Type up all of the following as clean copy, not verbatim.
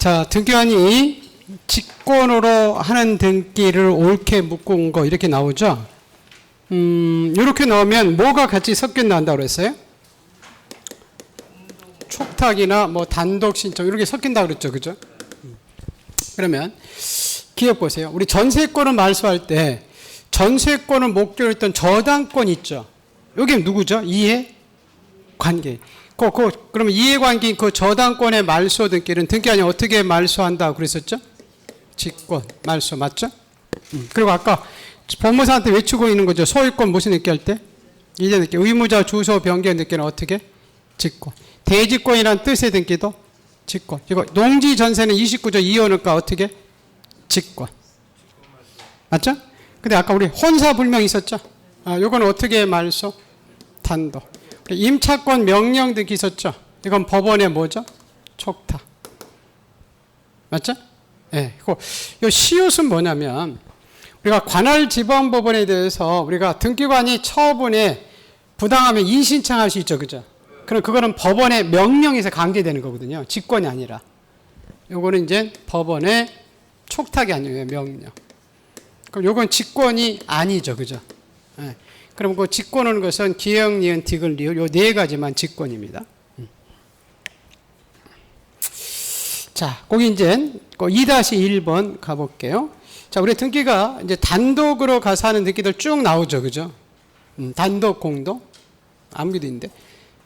자, 등기관이 직권으로 하는 등기를 옳게 묶은 거 이렇게 나오죠? 이렇게 나오면 뭐가 같이 섞여 나온다고 그랬어요? 촉탁이나 뭐 단독 신청 이렇게 섞인다고 그랬죠, 그죠? 그러면 기억 보세요. 우리 전세권을 말소할 때 전세권을 목적으로 했던 저당권 있죠. 여기 누구죠? 이해관계. 그러면 이해관계인 그 저당권의 말소 등기는 등기관이 어떻게 말소한다고 그랬었죠? 직권 말소 맞죠? 그리고 아까 법무사한테 외치고 있는 거죠. 소유권 무슨 등기 할 때? 이전 등기. 의무자 주소 변경 등기는 어떻게? 직권. 대직권이란 뜻의 등기도 직권. 이거 농지 전세는 29조 2호니까 어떻게? 직권. 맞죠? 근데 아까 우리 혼사불명 있었죠? 요건 어떻게 말소? 단독. 임차권 명령 등기 있었죠? 이건 법원의 뭐죠? 촉탁. 맞죠? 예. 요 시옷은 뭐냐면 우리가 관할지방법원에 대해서 우리가 등기관이 처분에 부당하면 이의신청할 수 있죠, 그죠? 그럼 그거는 법원의 명령에서 강제되는 거거든요. 직권이 아니라. 요거는 이제 법원의 촉탁이 아니에요, 명령. 그럼 요건 직권이 아니죠, 그죠? 예. 그럼 그 직권하는 것은 기역, 니은, 디귿, 리을 요 네 가지만 직권입니다. 자, 거기 이제 2-1번 가볼게요. 자, 우리 등기가 이제 단독으로 가서 하는 등기들 쭉 나오죠, 그죠? 단독, 공동, 아무기도 있는데.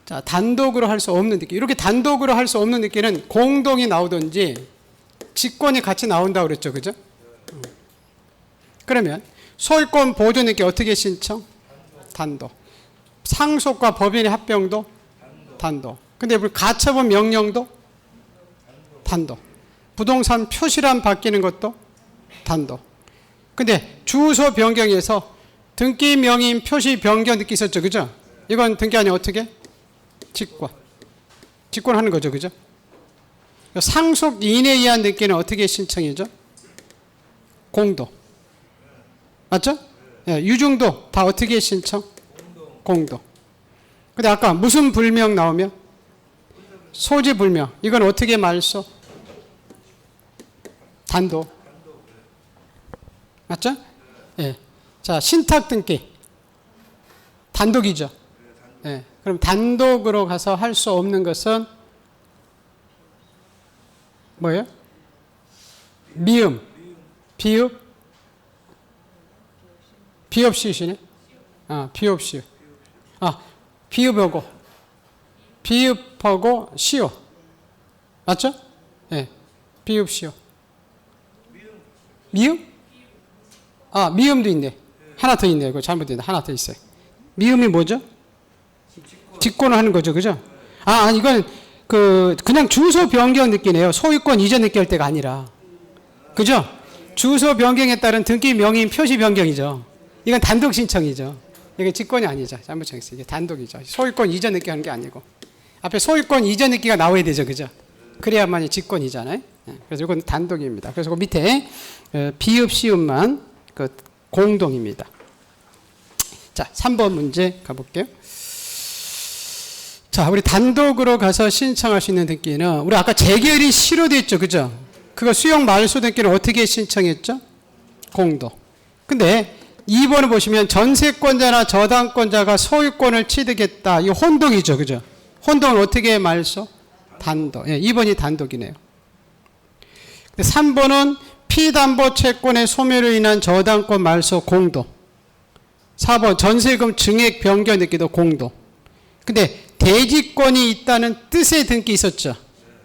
자, 단독으로 할 수 없는 등기. 이렇게 단독으로 할 수 없는 등기는 공동이 나오든지 직권이 같이 나온다고 그랬죠, 그죠? 그러면 소유권 보존 등기 어떻게 신청? 단독. 상속과 법인의 합병도 단독. 근데 우리 가처분 명령도 단독. 부동산 표시란 바뀌는 것도 단독. 근데 주소 변경에서 등기 명의인 표시 변경 등기 있었죠, 그죠? 이건 등기 아니 어떻게? 직권. 직권하는 거죠, 그죠? 상속 이인에 의한 등기는 어떻게 신청이죠? 공동. 맞죠? 예, 유증도 다 어떻게 신청? 공동. 근데 아까 무슨 불명 나오면? 소지 불명. 이건 어떻게 말소? 단독. 맞죠? 예. 자, 신탁 등기. 단독이죠. 예. 그럼 단독으로 가서 할 수 없는 것은 뭐예요? 미음, 비읍, 비읍시시네. 비읍시. 비읍하고 시오. 맞죠? 예. 비읍시오. 미음? 미음도 있네. 하나 더 있네. 이거 잘못됐네. 하나 더 있어요. 미음이 뭐죠? 직권을 하는 거죠, 그죠? 이건 그냥 주소 변경 느끼네요. 소유권 이전 느끼 할 때가 아니라, 그죠? 주소 변경에 따른 등기 명의인 표시 변경이죠. 이건 단독 신청이죠. 이게 직권이 아니죠. 잘못 정했어요. 이게 단독이죠. 소유권 이전 느끼 하는 게 아니고 앞에 소유권 이전 느끼가 나와야 되죠, 그죠? 그래야만이 직권이잖아요. 그래서 이건 단독입니다. 그래서 그 밑에 비읍 시읍만 공동입니다. 자, 3번 문제 가볼게요. 자, 우리 단독으로 가서 신청할 수 있는 등기는 우리 아까 재결이 실효됐죠, 그죠? 그거 수용 말소 등기는 어떻게 신청했죠? 공동. 근데 2번을 보시면 전세권자나 저당권자가 소유권을 취득했다. 이거 혼동이죠, 그죠? 혼동은 어떻게 말소? 단독. 예, 2번이 단독이네요. 3번은 피담보 채권의 소멸로 인한 저당권 말소 공동. 4번 전세금 증액 변경 등기도 공동. 근데 대지권이 있다는 뜻의 등기 있었죠.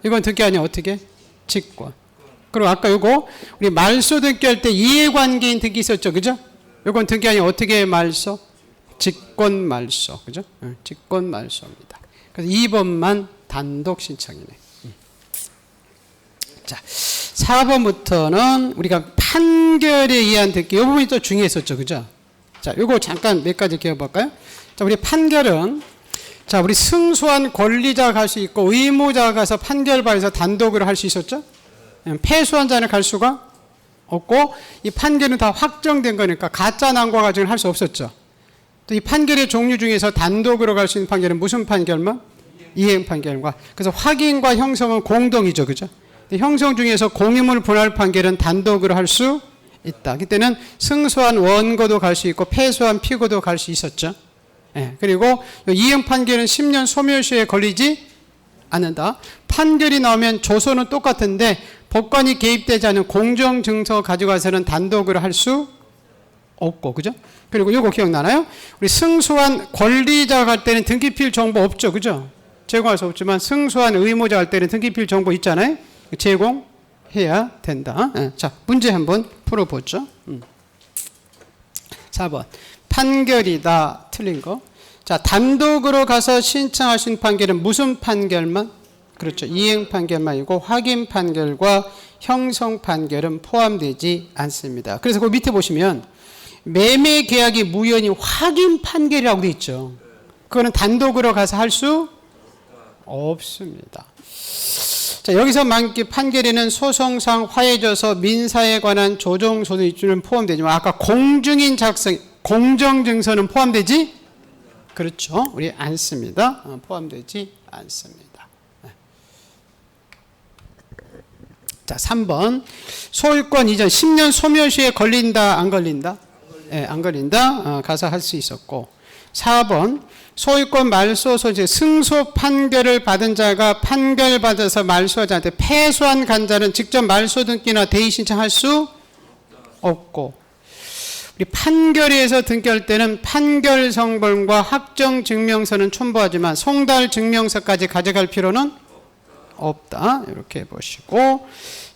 이건 등기 아니야 어떻게? 직권. 그리고 아까 이거 우리 말소 등기 할 때 이해관계인 등기 있었죠, 그죠? 이건 등기 아니야 어떻게 말소? 직권 말소, 그죠? 직권 말소입니다. 그래서 2번만 단독 신청이네. 자, 4번부터는 우리가 판결에 의한 등기, 이 부분이 또 중요했었죠, 그죠? 자, 요거 잠깐 몇 가지 기억해볼까요? 자, 우리 판결은, 자, 우리 승소한 권리자가 갈 수 있고, 의무자가 가서 판결받아서 단독으로 할 수 있었죠? 패소한 자는 갈 수가 없고, 이 판결은 다 확정된 거니까 가짜 난과 가지고는 할 수 없었죠. 또 이 판결의 종류 중에서 단독으로 갈 수 있는 판결은 무슨 판결만? 이행 판결과. 그래서 확인과 형성은 공동이죠, 그죠? 형성 중에서 공유물 분할 판결은 단독으로 할 수 있다. 그때는 승소한 원고도 갈 수 있고 패소한 피고도 갈 수 있었죠. 예, 그리고 이행 판결은 10년 소멸시효에 걸리지 않는다. 판결이 나오면 조서는 똑같은데 법관이 개입되지 않은 공정증서 가져가서는 단독으로 할 수 없고, 그죠? 그리고 이거 기억나나요? 우리 승소한 권리자가 할 때는 등기필 정보 없죠, 그죠? 제공할 수 없지만 승소한 의무자 할 때는 등기필 정보 있잖아요. 제공해야 된다. 예, 자, 문제 한번 풀어보죠. 4번. 판결이다. 틀린 거. 자, 단독으로 가서 신청하신 판결은 무슨 판결만? 그렇죠. 이행 판결만이고 확인 판결과 형성 판결은 포함되지 않습니다. 그래서 그 밑에 보시면 매매 계약이 무효니 확인 판결이라고 돼 있죠. 그거는 단독으로 가서 할 수 없습니다. 자, 여기서 만기 판결에는 소송상 화해져서 민사에 관한 조정 소송 입주는 포함되지만 아까 공증인 작성, 공정증서는 포함되지? 그렇죠. 우리 않습니다. 포함되지 않습니다. 자, 3번. 소유권 이전 10년 소멸시효에 걸린다, 안 걸린다? 예, 안 걸린다. 가서 할 수 있었고. 4번. 소유권 말소 소지 승소 판결을 받은 자가 판결 받아서 말소자한테 패소한 간자는 직접 말소 등기나 대의 신청할 수 없고, 우리 판결에서 등기할 때는 판결 성본과 확정 증명서는 첨부하지만 송달 증명서까지 가져갈 필요는 없다. 이렇게 보시고,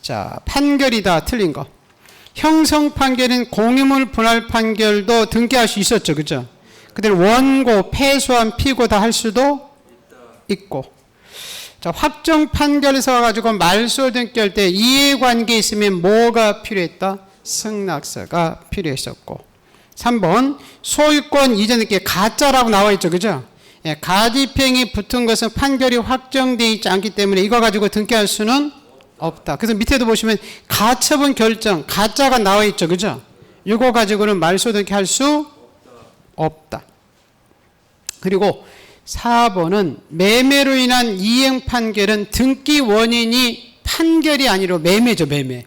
자, 판결이다. 틀린 거. 형성 판결은 공유물 분할 판결도 등기할 수 있었죠, 그죠? 그들 원고, 패소한 피고 다 할 수도 있고. 자, 확정 판결서 가지고 말소 등기할 때 이해관계 있으면 뭐가 필요했다? 승낙서가 필요했었고. 3번. 소유권 이전 등기 가짜라고 나와 있죠, 그죠? 예, 가집행이 붙은 것은 판결이 확정되어 있지 않기 때문에 이거 가지고 등기할 수는 없다. 그래서 밑에도 보시면 가처분 결정 가짜가 나와 있죠, 그죠? 이거 가지고는 말소 등기할 수 없다. 그리고 4번은 매매로 인한 이행 판결은 등기 원인이 판결이 아니라 매매죠, 매매.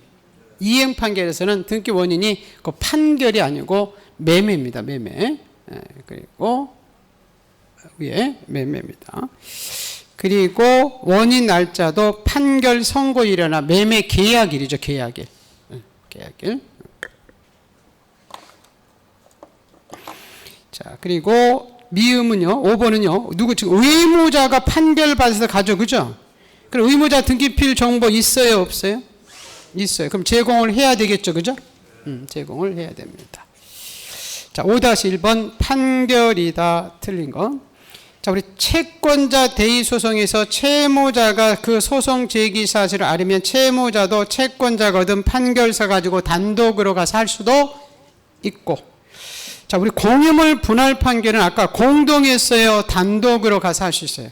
이행 판결에서는 등기 원인이 그 판결이 아니고 매매입니다, 매매. 그리고 위에 매매입니다. 그리고 원인 날짜도 판결 선고일이나 매매 계약일이죠, 계약일. 계약일. 자, 그리고 미음은요, 5번은요, 누구 지금 의무자가 판결 받아서 가죠, 그죠? 그럼 의무자 등기필 정보 있어요, 없어요? 있어요. 그럼 제공을 해야 되겠죠, 그죠? 제공을 해야 됩니다. 자, 5-1번 판결이다. 틀린 거. 자, 우리 채권자 대의 소송에서 채무자가 그 소송 제기 사실을 알으면 채무자도 채권자가 얻은 판결서 가지고 단독으로 가서 할 수도 있고. 자, 우리 공유물 분할 판결은 아까 공동했어요, 단독으로 가서 할 수 있어요?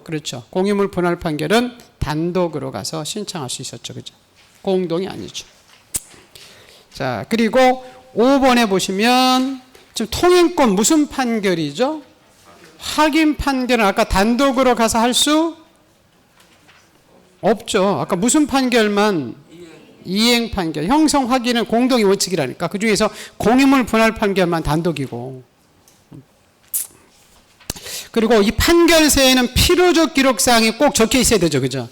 그렇죠. 공유물 분할 판결은 단독으로 가서 신청할 수 있었죠, 그죠? 공동이 아니죠. 자, 그리고 5번에 보시면 지금 통행권 무슨 판결이죠? 확인 판결은 아까 단독으로 가서 할 수 없죠. 아까 무슨 판결만? 이행 판결. 형성 확인은 공동의 원칙이라니까. 그 중에서 공유물 분할 판결만 단독이고. 그리고 이 판결서에는 필요적 기록사항이 꼭 적혀 있어야 되죠, 그죠?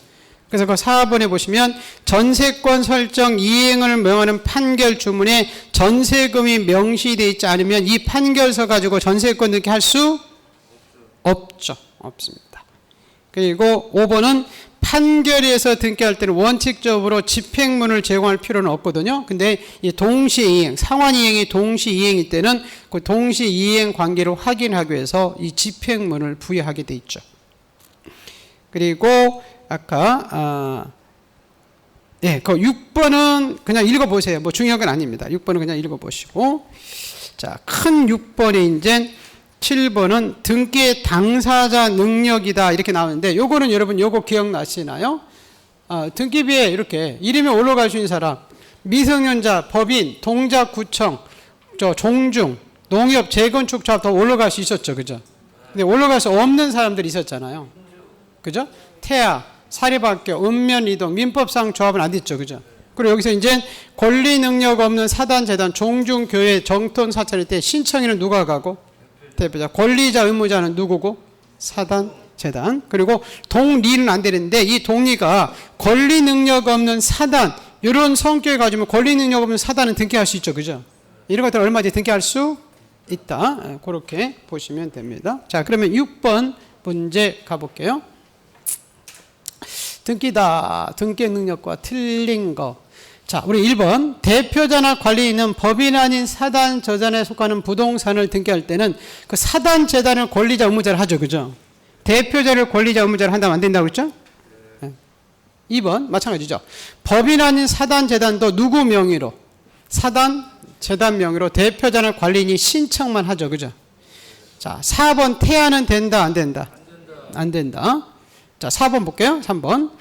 그래서 그 4번에 보시면 전세권 설정 이행을 명하는 판결 주문에 전세금이 명시되어 있지 않으면 이 판결서 가지고 전세권 등기할 수 없죠. 없습니다. 그리고 5번은 판결에서 등기할 때는 원칙적으로 집행문을 제공할 필요는 없거든요. 근데 이 동시이행, 상환이행이 동시이행일 때는 그 동시이행 관계를 확인하기 위해서 이 집행문을 부여하게 돼 있죠. 그리고 아까 그 6번은 그냥 읽어보세요. 뭐 중요한 건 아닙니다. 6번은 그냥 읽어보시고. 자, 큰 6번에 이제 7번은 등기의 당사자 능력이다 이렇게 나오는데 요거는 여러분 요거 기억나시나요? 등기비에 이렇게 이름이 올라갈 수 있는 사람, 미성년자, 법인, 동작구청, 종중, 농협, 재건축 조합 다 올라갈 수 있었죠, 그죠? 근데 올라갈 수 없는 사람들이 있었잖아요, 그죠? 태아, 사립학교, 읍면 이동, 민법상 조합은 안 됐죠. 그죠? 그리고 여기서 이제 권리 능력 없는 사단, 재단, 종중, 교회, 정통 사찰일 때 신청인은 누가 가고? 대표자. 권리자, 의무자는 누구고? 사단, 재단. 그리고 동리는 안 되는데 이 동리가 권리 능력 없는 사단, 이런 성격을 가지면 권리 능력 없는 사단은 등기할 수 있죠. 그죠? 이런 것들 얼마든지 등기할 수 있다. 그렇게 보시면 됩니다. 자, 그러면 6번 문제 가볼게요. 등기다. 등기 능력과 틀린 거. 자, 우리 1번. 대표자나 관리인은 법인 아닌 사단, 저단에 속하는 부동산을 등기할 때는 그 사단, 재단을 권리자, 의무자를 하죠. 그죠? 대표자를 권리자, 의무자를 한다면 안 된다고 그랬죠? 2번. 마찬가지죠. 법인 아닌 사단, 재단도 누구 명의로? 사단, 재단 명의로 대표자나 관리인이 신청만 하죠. 그죠? 자, 4번. 태아는 된다, 안 된다? 안 된다. 자, 4번 볼게요. 3번.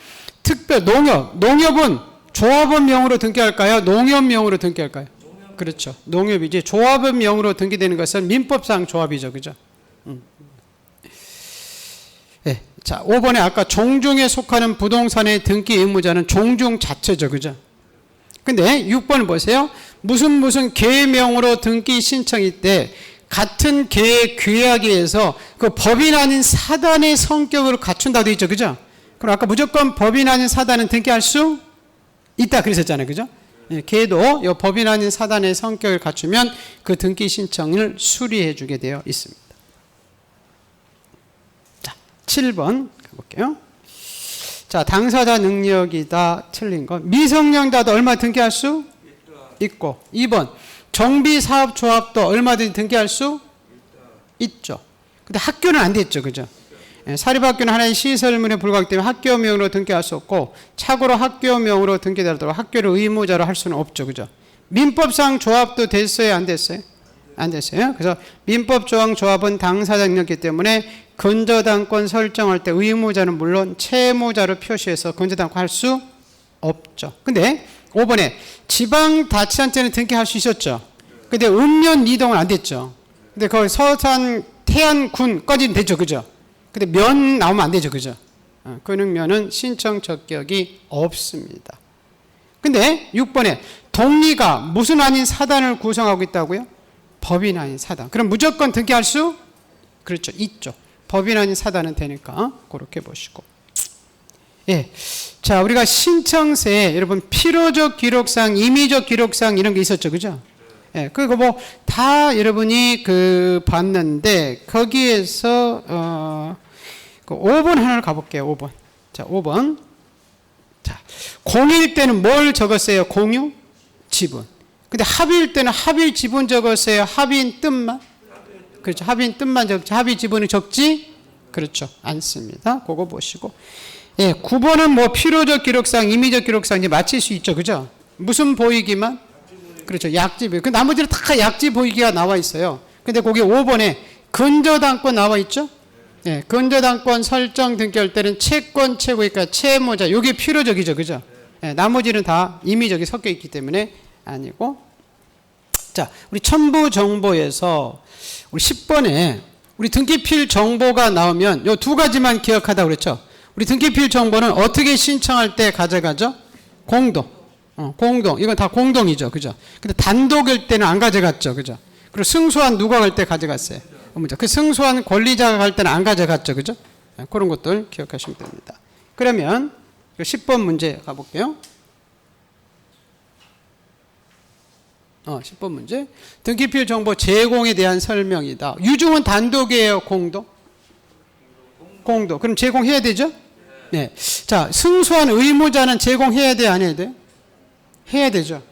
특별 농협. 농협은 조합원 명으로 등기할까요? 농협명으로 등기할까요? 그렇죠. 농협이지. 조합원 명으로 등기되는 것은 민법상 조합이죠. 그죠? 네. 자, 5번에 아까 종중에 속하는 부동산의 등기 의무자는 종중 자체죠. 그죠? 근데 6번을 보세요. 무슨 계명으로 등기 신청일 때 같은 계의 계약에서 그 법인 아닌 사단의 성격을 갖춘다고 되어 있죠. 그죠? 그럼 아까 무조건 법인 아닌 사단은 등기할 수 있다 그랬었잖아요. 그죠? 예, 걔도 이 법인 아닌 사단의 성격을 갖추면 그 등기 신청을 수리해 주게 되어 있습니다. 자, 7번 가볼게요. 자, 당사자 능력이다. 틀린 거. 미성년자도 얼마 등기할 수 있고. 2번. 정비사업조합도 얼마든지 등기할 수 있죠. 근데 학교는 안 됐죠. 그죠? 사립학교는 하나의 시설물에 불과하기 때문에 학교명으로 등기할 수 없고 참고로 학교명으로 등기되도록 학교를 의무자로 할 수는 없죠. 그죠? 민법상 조합도 됐어요? 안 됐어요? 안 됐어요. 그래서 민법조항 조합은 당사자 능력이기 때문에 근저당권 설정할 때 의무자는 물론 채무자로 표시해서 근저당권 할 수 없죠. 근데 5번에 지방자치단체는 등기할 수 있었죠. 근데 읍면 이동은 안 됐죠. 근데 거기 서산 태안군까지는 됐죠. 그죠? 근데 면 나오면 안 되죠. 그죠? 근육면은 신청 적격이 없습니다. 근데 6번에 동리가 무슨 아닌 사단을 구성하고 있다고요? 법인 아닌 사단. 그럼 무조건 등기할 수? 그렇죠. 있죠. 법인 아닌 사단은 되니까 그렇게 보시고. 예. 자, 우리가 신청서에 여러분 필요적 기록상, 임의적 기록상 이런 게 있었죠. 그죠? 예. 그거 뭐 다 여러분이 봤는데 거기에서 그 5번 하나를 가볼게요. 5번. 자, 5번. 자, 공일 때는 뭘 적었어요? 공유? 지분. 근데 합의일 때는 합의 지분 적었어요? 합의인 뜻만? 그렇죠. 합의인 뜻만 적지. 합의 지분은 적지? 그렇죠. 않습니다. 그거 보시고. 예, 9번은 뭐 필요적 기록상, 임의적 기록상 이제 맞힐 수 있죠. 그죠? 무슨 보이기만? 그렇죠. 약지 보이기. 그 나머지는 다 약지 보이기가 나와 있어요. 근데 거기 5번에 근저당권 나와 있죠? 예, 근저당권 설정 등기할 때는 채권, 채무니까 채무자, 이게 필요적이죠. 그죠? 예, 나머지는 다 임의적이 섞여 있기 때문에 아니고. 자, 우리 첨부 정보에서 우리 10번에 우리 등기필 정보가 나오면 요 두 가지만 기억하다고 그랬죠. 우리 등기필 정보는 어떻게 신청할 때 가져가죠? 공동. 공동. 이건 다 공동이죠. 그죠? 근데 단독일 때는 안 가져갔죠. 그죠? 그리고 승소한 누가 갈 때 가져갔어요? 그 승소한 권리자가 갈 때는 안 가져갔죠. 그죠? 그런 것들 기억하시면 됩니다. 그러면 10번 문제 가볼게요. 10번 문제. 등기필 정보 제공에 대한 설명이다. 유증은 단독이에요? 공동? 공동. 그럼 제공해야 되죠? 네. 자, 승소한 의무자는 제공해야 돼요? 안 해야 돼요? 해야 되죠.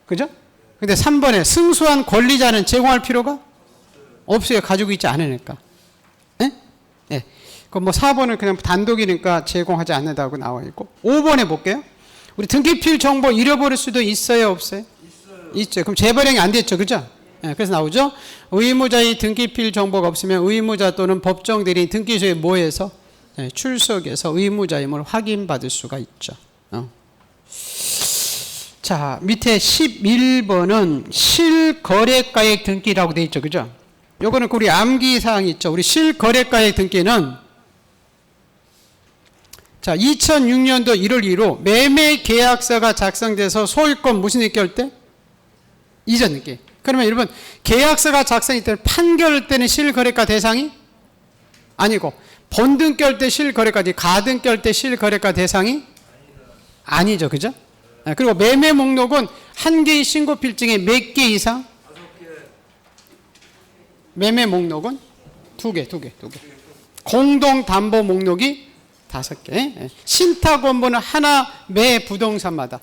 그죠? 근데 3번에 승소한 권리자는 제공할 필요가 없어요. 가지고 있지 않으니까. 예? 예. 그럼 뭐 4번은 그냥 단독이니까 제공하지 않는다고 나와 있고. 5번에 볼게요. 우리 등기필 정보 잃어버릴 수도 있어요? 없어요? 있죠. 그럼 재발행이 안 됐죠. 그죠? 예, 그래서 나오죠. 의무자의 등기필 정보가 없으면 의무자 또는 법정 대리인 등기소에 모여서 출석해서 의무자임을 확인받을 수가 있죠. 자, 밑에 11번은 실거래가액 등기라고 되어 있죠. 그죠? 요거는 우리 암기사항이 있죠. 우리 실거래가액 등기는 자, 2006년도 1월 2일 매매 계약서가 작성돼서 소유권 무슨 느낄 때? 이전 느끼. 그러면 여러분 계약서가 작성이 때 판결 때는 실거래가 대상이 아니고 본등결 때 실거래가 가등결 때 실거래가 대상이 아니죠. 그죠? 그리고 매매 목록은 한 개의 신고 필증에 몇 개 이상? 매매 목록은 두 개. 공동 담보 목록이 5개. 신탁 원본은 하나 매 부동산마다.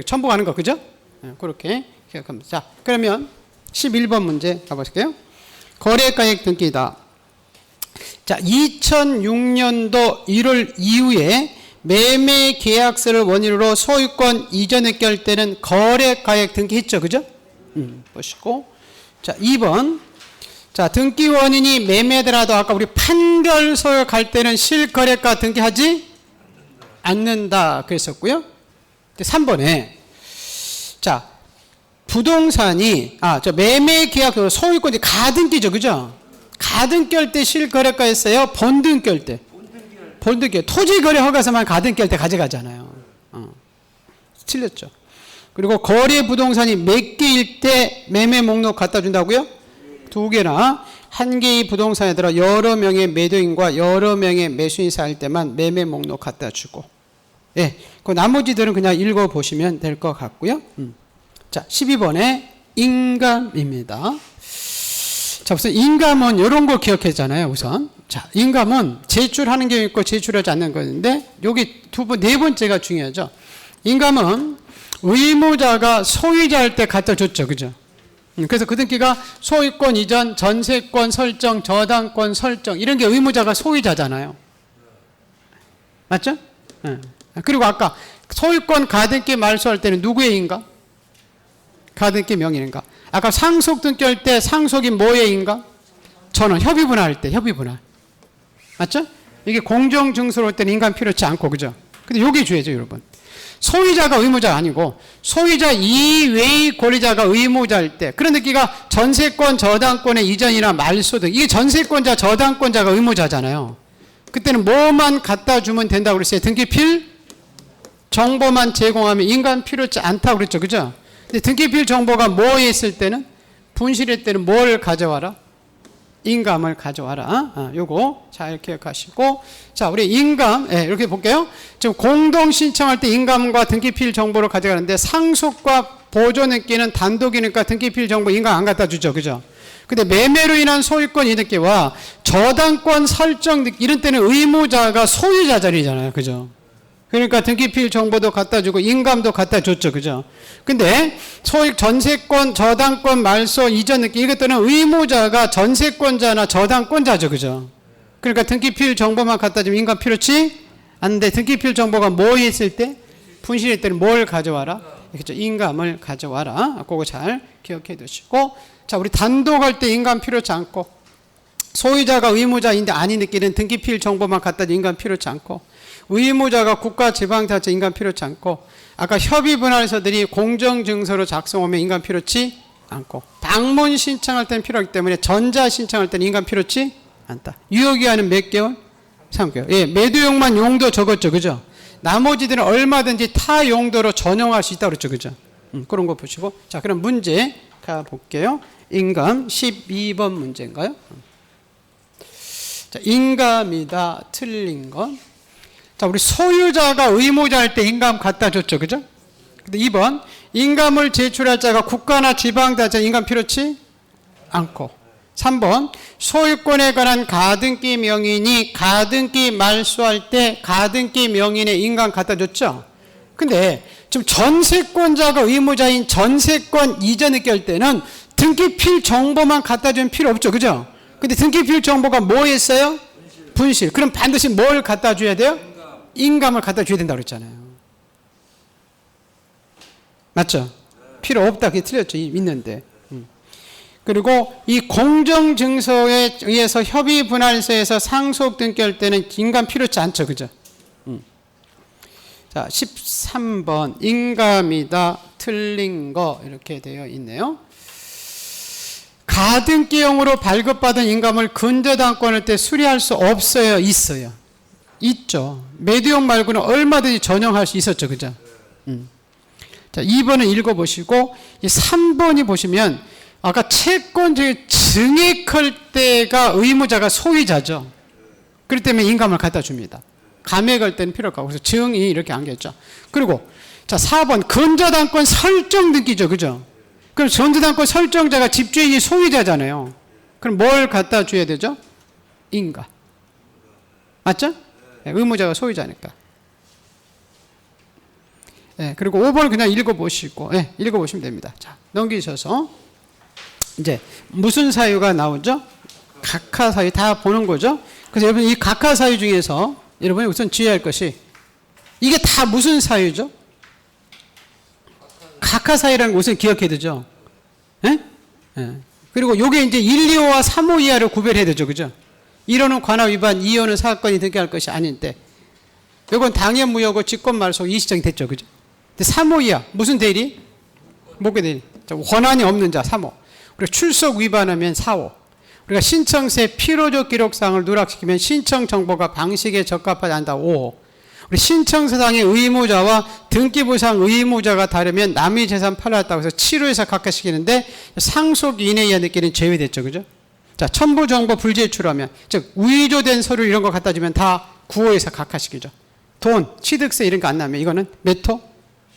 첨부 가는 거, 그죠? 그렇게 기억합니다. 자, 그러면 11번 문제 가보실게요. 거래가액 등기다. 자, 2006년도 1월 이후에 매매 계약서를 원인으로 소유권 이전에 깰 때는 거래가액 등기했죠, 그죠? 보시고. 자, 2번. 자, 등기 원인이 매매더라도 아까 우리 판결소에 갈 때는 실거래가 등기하지 않는다 그랬었고요. 3번에 자, 부동산이 매매 계약서 소유권이 가등기죠, 그죠? 가등기할 때 실거래가 했어요. 본등기할 때. 본등기 토지 거래 허가서만 가등기할 때 가져가잖아요. 틀렸죠. 그리고 거래 부동산이 몇 개일 때 매매 목록 갖다 준다고요? 2개나 한 개의 부동산에 들어 여러 명의 매도인과 여러 명의 매수인 사이일 때만 매매 목록 갖다 주고, 예, 그 나머지들은 그냥 읽어 보시면 될 것 같고요. 자, 12번에 인감입니다. 자, 우선 인감은 이런 거 기억했잖아요. 우선 자, 인감은 제출하는 게 있고 제출하지 않는 거인데 여기 네 번째가 중요하죠. 인감은 의무자가 소유자일 때 갖다 줬죠, 그죠? 그래서 그 등기가 소유권 이전, 전세권 설정, 저당권 설정 이런 게 의무자가 소유자잖아요. 맞죠? 네. 그리고 아까 소유권 가등기 말소할 때는 누구의 인가? 가등기 명의인가? 아까 상속 등기할 때 상속이 뭐의 인가? 저는 협의분할 때 협의분할. 맞죠? 이게 공정증서로 올 때는 인감 필요치 않고, 그죠? 근데 요게 주의죠, 여러분. 소유자가 의무자가 아니고 소유자 이외의 권리자가 의무자일 때, 그런 느끼가 전세권 저당권의 이전이나 말소 등 이게 전세권자 저당권자가 의무자잖아요. 그때는 뭐만 갖다 주면 된다고 그랬어요? 등기필 정보만 제공하면 인감 필요치 않다고 그랬죠, 그죠? 근데 등기필 정보가 뭐에 있을 때는 분실할 때는 뭘 가져와라? 인감을 가져와라. 요거 잘 기억하시고. 자, 우리 인감, 이렇게 볼게요. 지금 공동 신청할 때 인감과 등기필 정보를 가져가는데 상속과 보존액기는 단독이니까 등기필 정보 인감 안 갖다 주죠, 그죠? 근데 매매로 인한 소유권 이득기와 저당권 설정 이런 때는 의무자가 소유자 자리잖아요, 그죠? 그러니까 등기필 정보도 갖다 주고 인감도 갖다 줬죠, 그죠? 근데 소유 전세권 저당권 말소 이전 느낌 이것들은 의무자가 전세권자나 저당권자죠, 그죠? 그러니까 등기필 정보만 갖다 주면 인감 필요치 않는데 등기필 정보가 뭐에 있을 때? 분실할 때는 뭘 가져와라? 그렇죠? 인감을 가져와라. 그거 잘 기억해 두시고. 자, 우리 단독할 때 인감 필요치 않고 소유자가 의무자인데 아닌 느끼는 등기필 정보만 갖다 주면 인감 필요치 않고 의무자가 국가 지방자치 인감 필요치 않고 아까 협의분할서들이 공정증서로 작성하면 인감 필요치 않고 방문 신청할 때는 필요하기 때문에 전자 신청할 때는 인감 필요치 않다. 유효기한은 몇 개월? 3개월. 예, 매도용만 용도 적었죠, 그죠? 나머지들은 얼마든지 타 용도로 전용할 수 있다고 그랬죠, 그죠? 그런 거 보시고. 자, 그럼 문제 가볼게요. 인감 12번 문제인가요? 자, 인감이다. 틀린 건. 자, 우리 소유자가 의무자일 때 인감 갖다 줬죠, 그죠? 근데 2번, 인감을 제출할 자가 국가나 지방자치 인감 필요치 않고. 3번, 소유권에 관한 가등기 명인이 가등기 말소할 때 가등기 명인의 인감 갖다 줬죠? 근데 지금 전세권자가 의무자인 전세권 이전에 깰 때는 등기필 정보만 갖다 주면 필요 없죠, 그죠? 근데 등기필 정보가 뭐였어요? 분실. 그럼 반드시 뭘 갖다 줘야 돼요? 인감을 갖다 줘야 된다고 그랬잖아요. 맞죠? 필요 없다. 그게 틀렸죠. 있는데. 그리고 이 공정증서에 의해서 협의분할서에서 상속 등기할 때는 인감 필요치 않죠. 그죠? 자, 13번 인감이다. 틀린 거 이렇게 되어 있네요. 가등기용으로 발급받은 인감을 근저당권할 때 수리할 수 없어요? 있어요? 있죠. 매도형 말고는 얼마든지 전용할 수 있었죠. 그죠? 자, 2번은 읽어보시고, 이 3번이 보시면, 아까 채권 증액할 때가 의무자가 소유자죠. 그렇기 때문에 인감을 갖다 줍니다. 감액할 때는 필요 없고, 그래서 증이 이렇게 안겼죠. 그리고, 자, 4번, 근저당권 설정 등기죠. 그죠? 그럼 전저당권 설정자가 집주인이 소유자잖아요. 그럼 뭘 갖다 줘야 되죠? 인가. 맞죠? 네, 의무자가 소유자니까. 네, 그리고 5번을 그냥 읽어보시고, 네, 읽어보시면 됩니다. 자, 넘기셔서, 이제, 무슨 사유가 나오죠? 각하 사유 다 보는 거죠? 그래서 여러분, 이 각하 사유 중에서, 여러분이 우선 주의할 것이, 이게 다 무슨 사유죠? 각하 사유라는 것을 기억해야 되죠? 예? 예. 그리고 요게 이제 1, 2호와 3호 이하를 구별해야 되죠. 그죠? 1호는 관할 위반, 2호는 사건이 등기할 것이 아닌데, 요건 당연 무효고 직권 말소 이시정이 됐죠. 그죠? 근데 3호 이하, 무슨 대리? 목의 대리. 권한이 없는 자, 3호. 그리고 출석 위반하면 4호. 우리가 신청세 필요적 기록사항을 누락시키면 신청 정보가 방식에 적합하지 않다, 5호. 우리 신청서상의 의무자와 등기부상 의무자가 다르면 남의 재산 팔았다고 해서 치료해서 각하시키는데 상속인에 의한 느끼는 제외됐죠. 그죠? 자, 첨부정보 불제출하면, 즉, 위조된 서류 이런 거 갖다 주면 다 구호에서 각하시키죠. 돈, 취득세 이런 거 안 나면 이거는 몇 호?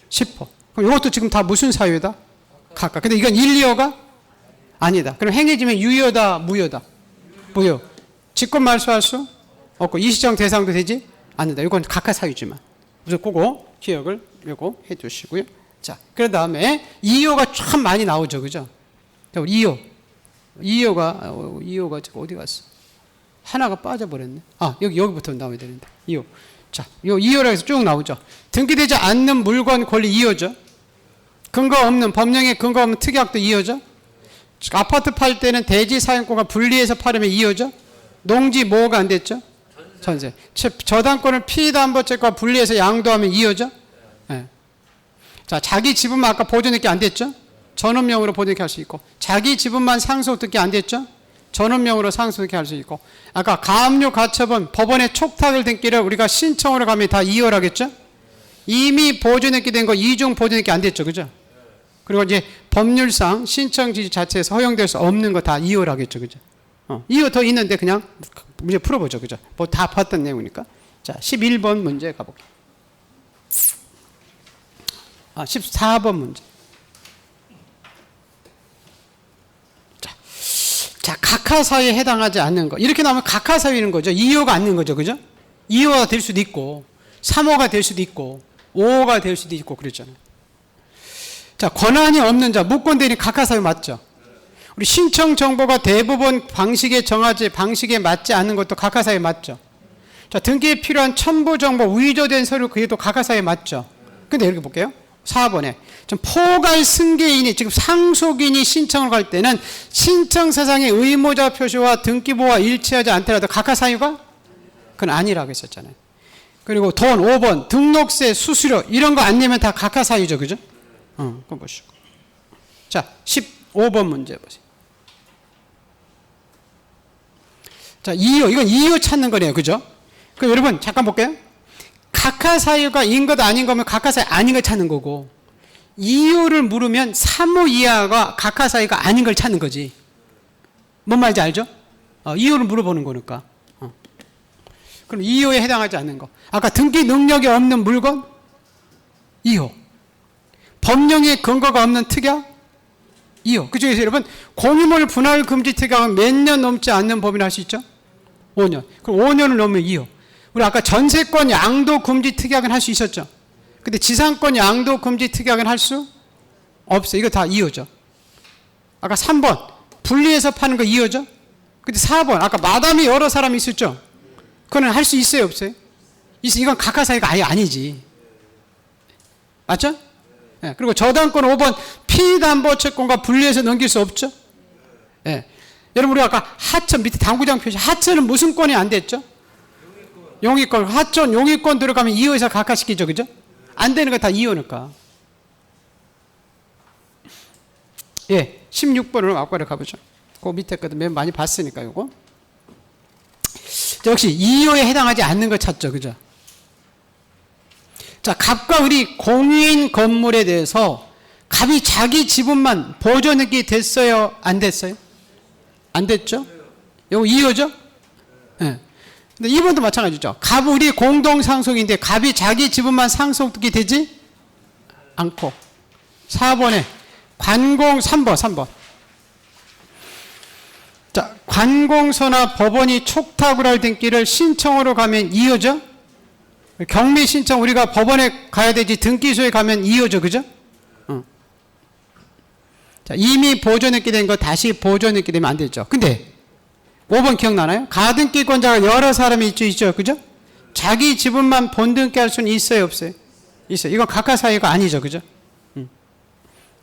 10호. 그럼 이것도 지금 다 무슨 사유다? 각하. 근데 이건 1, 2호가 아니다. 그럼 행해지면 유효다, 무효다? 무효. 직권 말소할 수 없고 이시정 대상도 되지 않는다. 이건 각하 사유지만. 그래서 그거 기억을 요거 해 두시고요. 자, 그 다음에 2호가 참 많이 나오죠. 그죠? 자, 우리 2호. 2호가 어디 갔어? 하나가 빠져버렸네. 아, 여기부터 나와야 되는데. 2호. 자, 요 2호라 해서 쭉 나오죠. 등기되지 않는 물건 권리 2호죠. 근거 없는, 법령에 근거 없는 특약도 2호죠. 아파트 팔 때는 대지 사용권과 분리해서 팔으면 2호죠. 농지 뭐가 안 됐죠? 전세. 저당권을 피담보채권과 분리해서 양도하면 2호죠. 네. 자, 자기 지분만 아까 보존등기 안 됐죠? 전원명으로 보존등기 할 수 있고, 자기 지분만 상속등기 안 됐죠? 전원명으로 상속등기 할 수 있고, 아까 가압류 가처분 법원에 촉탁을 등기를 우리가 신청으로 가면 다 2월 하겠죠? 이미 보존등기 된 거 이중 보존등기 안 됐죠, 그죠? 그리고 이제 법률상 신청 지지 자체에서 허용될 수 없는 거 다 2월 하겠죠, 그죠? 2호 더 있는데 그냥 문제 풀어보죠, 그죠? 뭐 다 봤던 내용이니까. 자, 11번 문제 가볼게요. 14번 문제. 자, 각하사유에 해당하지 않는 거. 이렇게 나오면 각하사유인 거죠. 2호가 아닌 거죠. 그죠? 2호가 될 수도 있고, 3호가 될 수도 있고, 5호가 될 수도 있고, 그랬잖아요. 자, 권한이 없는 자, 무권대리 각하사유 맞죠? 우리 신청 정보가 대부분 방식에 맞지 않는 것도 각하사유 맞죠? 자, 등기에 필요한 첨부 정보, 위조된 서류, 그게도 각하사유 맞죠? 근데 이렇게 볼게요. 4번에. 포괄 승계인이, 지금 상속인이 신청을 갈 때는 신청사상의 의무자 표시와 등기부와 일치하지 않더라도 각하사유가? 그건 아니라고 했었잖아요. 그리고 돈, 5번, 등록세, 수수료, 이런 거 안 내면 다 각하사유죠. 그죠? 그거 보시고. 자, 15번 문제 보세요. 자, 2호. 이건 2호 찾는 거네요. 그죠? 그럼 여러분, 잠깐 볼게요. 각하사유가 인 것 아닌 거면 각하사유 아닌 걸 찾는 거고, 2호를 물으면 3호 이하가 각하사유가 아닌 걸 찾는 거지. 뭔 말인지 알죠? 2호를 물어보는 거니까. 그럼 2호에 해당하지 않는 거. 아까 등기 능력이 없는 물건? 2호. 법령에 근거가 없는 특약? 2호. 그중에서 여러분, 공유물 분할 금지 특약은 몇 년 넘지 않는 법이나 할 수 있죠? 5년. 그럼 5년을 넘으면 2호. 우리 아까 전세권 양도 금지 특약은 할 수 있었죠? 근데 지상권 양도 금지 특약은 할 수 없어요. 이거 다 2호죠. 아까 3번 분리해서 파는 거 2호죠. 근데 4번 아까 마담이 여러 사람이 있었죠. 그거는 할 수 있어요, 없어요? 이건 각하사유가 아예 아니지. 맞죠? 네. 그리고 저당권 5번 피담보채권과 분리해서 넘길 수 없죠. 네. 여러분 우리 아까 하천 밑에 당구장 표시, 하천은 무슨 권이 안 됐죠? 용의권. 하천 용의권 들어가면 2호에서 각하시키죠, 그죠? 안 되는 거 다 2호니까. 예, 16번으로 앞으로 가보죠. 그 밑에 것도 매우 많이 봤으니까 요거. 역시 이요에 해당하지 않는 거 찾죠. 그죠? 자, 갑과 을이 공유인 건물에 대해서 갑이 자기 지분만 보존하게 됐어요? 안 됐어요? 안 됐죠? 이거 이요죠? 예. 네. 근데 2번도 마찬가지죠. 갑, 을이 공동 상속인데 갑이 자기 지분만 상속하게 되지 않고. 4번에 관공 3번. 자, 관공서나 법원이 촉탁을 할 등기를 신청으로 가면 이요죠? 경미 신청 우리가 법원에 가야 되지 등기소에 가면 이요죠. 그죠? 자, 이미 보존했게 된 거 다시 보존했게 되면 안 되죠. 근데 5번 기억나나요? 가등기권자가 여러 사람이 있죠. 그죠? 자기 지분만 본등기 할 수는 있어요, 없어요? 있어요. 이건 각하사유가 아니죠. 그죠?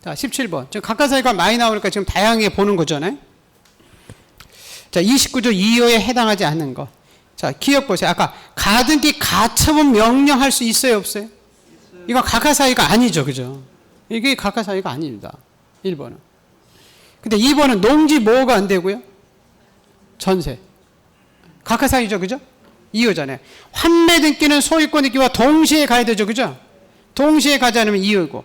자, 17번. 지금 각하사유가 많이 나오니까 지금 다양하게 보는 거잖아요. 자, 29조 2호에 해당하지 않는 거. 자, 기억 보세요. 아까 가등기 가처분 명령할 수 있어요, 없어요? 이건 각하사유가 아니죠. 그죠? 이게 각하사유가 아닙니다. 1번은. 근데 2번은 농지 뭐가 안 되고요? 전세. 각하사유죠. 그죠? 2호잖아요. 환매 등기는 소유권 등기와 동시에 가야 되죠. 그죠? 동시에 가지 않으면 2호고.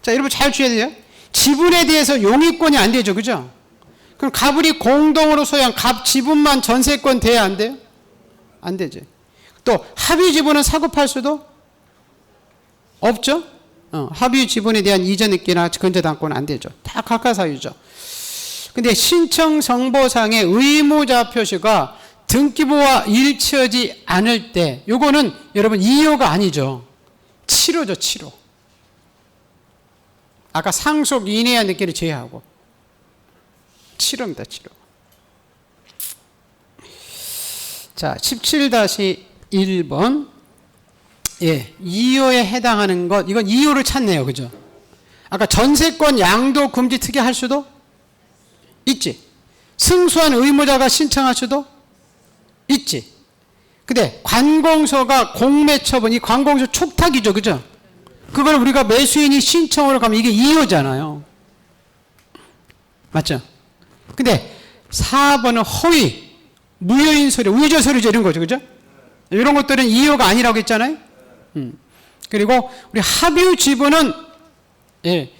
자, 여러분 잘 주셔야 돼요. 지분에 대해서 용의권이 안 되죠. 그죠? 그럼 갑을이 공동으로 소유한 갑 지분만 전세권 돼야 안 돼요? 안 되지. 또 합의 지분은 사고팔 수도 없죠? 합의 지분에 대한 이전 등기나 근저당권은 안 되죠. 다 각하사유죠. 근데 신청 정보상의 의무자 표시가 등기부와 일치하지 않을 때 요거는 여러분 2호가 아니죠. 7호죠. 7호. 아까 상속 이내의 등기를 제외하고 7호입니다. 7호. 자, 17-1번. 예, 2호에 해당하는 것, 이건 2호를 찾네요. 그죠? 아까 전세권 양도 금지 특이할 수도 있지. 승소한 의무자가 신청할 수도 있지. 근데 관공서가 공매 처분, 이 관공서 촉탁이죠. 그죠? 그걸 우리가 매수인이 신청으로 가면 이게 2호잖아요. 맞죠? 근데 4번은 허위, 무효인 서류, 위조 서류죠. 이런 거죠. 그죠? 이런 것들은 2호가 아니라고 했잖아요. 그리고 우리 합의 지분은 예,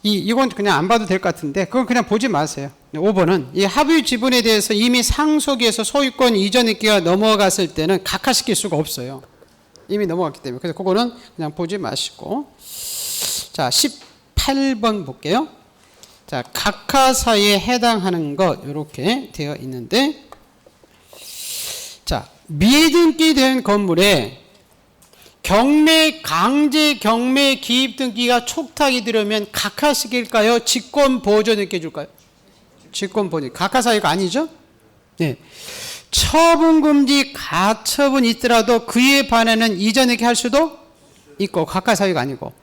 이건 그냥 안 봐도 될 것 같은데 그건 그냥 보지 마세요. 5번은 이 합의 지분에 대해서 이미 상속에서 소유권 이전 등기가 넘어갔을 때는 각하시킬 수가 없어요. 이미 넘어갔기 때문에. 그래서 그거는 그냥 보지 마시고. 자, 18번 볼게요. 자, 각하사유에 해당하는 것 이렇게 되어 있는데, 자, 미등기된 건물에 강제 기입 등기가 촉탁이 들으면 각하시킬까요? 직권 보존 등기 줄까요? 직권 보존. 각하사유가 아니죠? 네. 처분금지 가처분 있더라도 그에 반하는 이전 등기 할 수도 있고 각하사유가 아니고.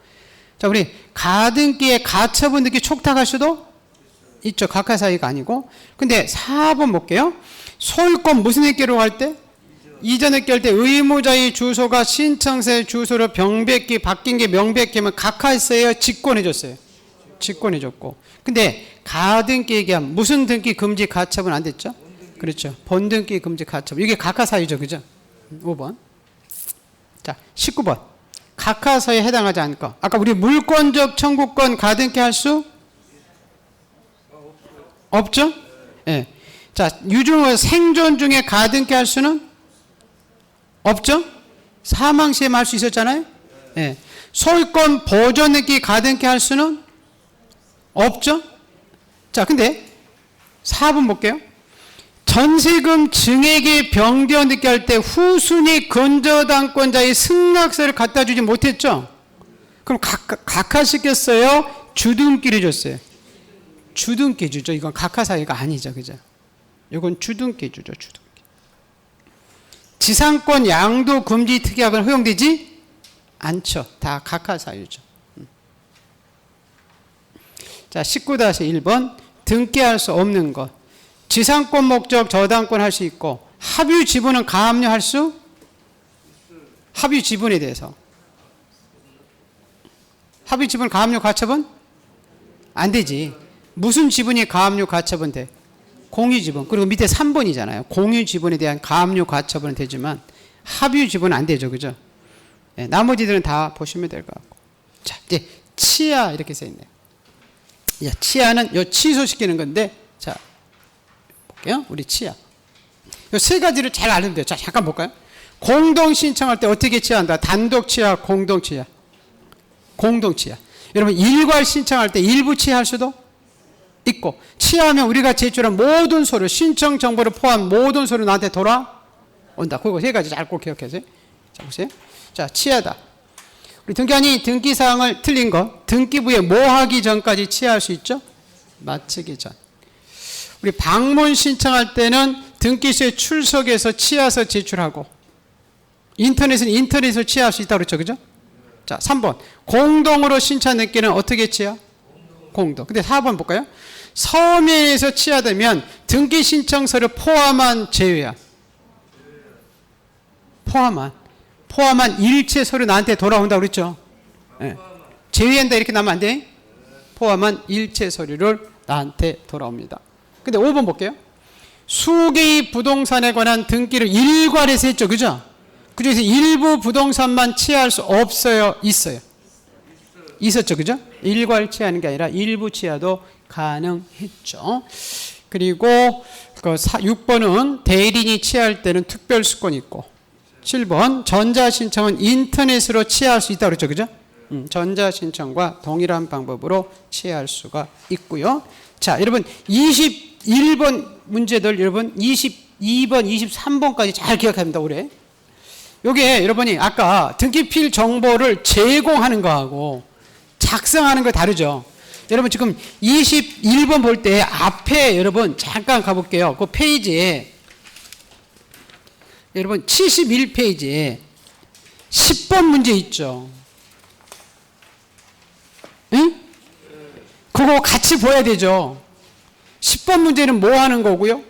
자, 우리 가등기에 가처분 등기 촉탁할 수도 있죠. 각하사유가 아니고. 근데 4번 볼게요. 소유권 무슨 등기로 할 때? 이전 등기 할 때 의무자의 주소가 신청세 주소로 병백기 바뀐 게 명백기면 각하했어요? 직권해줬어요? 직권해줬고. 근데 가등기 얘기하면 무슨 등기 금지 가처분 안 됐죠? 그렇죠. 본등기 금지 가처분. 이게 각하사유죠. 그죠? 5번. 자, 19번. 각하사유에 해당하지 않을 거. 아까 우리 물권적 청구권 가등기 할 수 없죠? 예. 네. 자, 유증의 생존 중에 가등기 할 수는 없죠? 사망 시에 할 수 있었잖아요? 예. 네. 소유권 보존 등기 가등기 할 수는 없죠? 자, 근데 4번 볼게요. 전세금 증액의 변경 등기 할 때 후순위 근저당권자의 승낙서를 갖다 주지 못했죠? 그럼 각하시켰어요? 주등기를 줬어요? 주등기 주죠. 이건 각하사유가 아니죠. 그죠? 이건 주등기 주죠. 주등기. 지상권 양도 금지 특약은 허용되지 않죠. 다 각하사유죠. 자, 19-1번. 등기할 수 없는 것. 지상권 목적 저당권 할 수 있고 합의 지분은 가압류할 수? 합의 지분에 대해서. 합의 지분 가압류 가처분? 안 되지. 무슨 지분이 가압류 가처분 돼? 공유지분. 그리고 밑에 3번이잖아요. 공유지분에 대한 가압류 가처분은 되지만 합유지분은 안 되죠. 그죠? 네, 나머지들은 다 보시면 될 것 같고. 자, 이제 치아 이렇게 써 있네요. 야, 치아는 요 취소시키는 건데, 자, 볼게요. 우리 치아. 요 세 가지를 잘 알면 돼요. 자, 잠깐 볼까요? 공동 신청할 때 어떻게 치아한다? 단독 치아, 공동 치아. 공동 치아. 여러분, 일괄 신청할 때 일부 치아할 수도 있고, 치아하면 우리가 제출한 모든 서류, 신청 정보를 포함한 모든 서류 나한테 돌아온다. 그거 세 가지 잘 꼭 기억하세요. 자, 보세요. 자, 치아다. 우리 등기관이 등기사항을 틀린 거, 등기부에 뭐 하기 전까지 치아할 수 있죠? 마치기 전. 우리 방문 신청할 때는 등기소에 출석해서 치아서 제출하고, 인터넷은 인터넷으로 치아할 수 있다고 그랬죠. 그죠? 자, 3번. 공동으로 신청 등기는 어떻게 치아? 공동. 근데 4번 볼까요? 서면에서 치아되면 등기 신청서를 포함한 제외야. 포함한 일체 서류 나한테 돌아온다고 그랬죠. 네. 제외한다 이렇게 나면 안 돼. 포함한 일체 서류를 나한테 돌아옵니다. 근데 5번 볼게요. 수개의 부동산에 관한 등기를 일괄해서 했죠. 그죠? 그중에서 일부 부동산만 치하할 수 없어요? 있어요? 있었죠. 그죠? 일괄 치하하는 게 아니라 일부 치하도 가능했죠. 그리고 그 6번은 대리인이 치하할 때는 특별수권이 있고, 7번 전자신청은 인터넷으로 치하할 수 있다고 그랬죠. 그죠? 전자신청과 동일한 방법으로 치하할 수가 있고요. 자, 여러분 21번 문제들 여러분 22번, 23번까지 잘 기억합니다. 올해. 요게 여러분이 아까 등기필 정보를 제공하는 거하고 작성하는 거 다르죠. 여러분 지금 21번 볼 때 앞에 여러분 잠깐 가볼게요. 그 페이지에 여러분 71페이지에 10번 문제 있죠. 응? 그거 같이 보야 되죠. 10번 문제는 뭐 하는 거고요?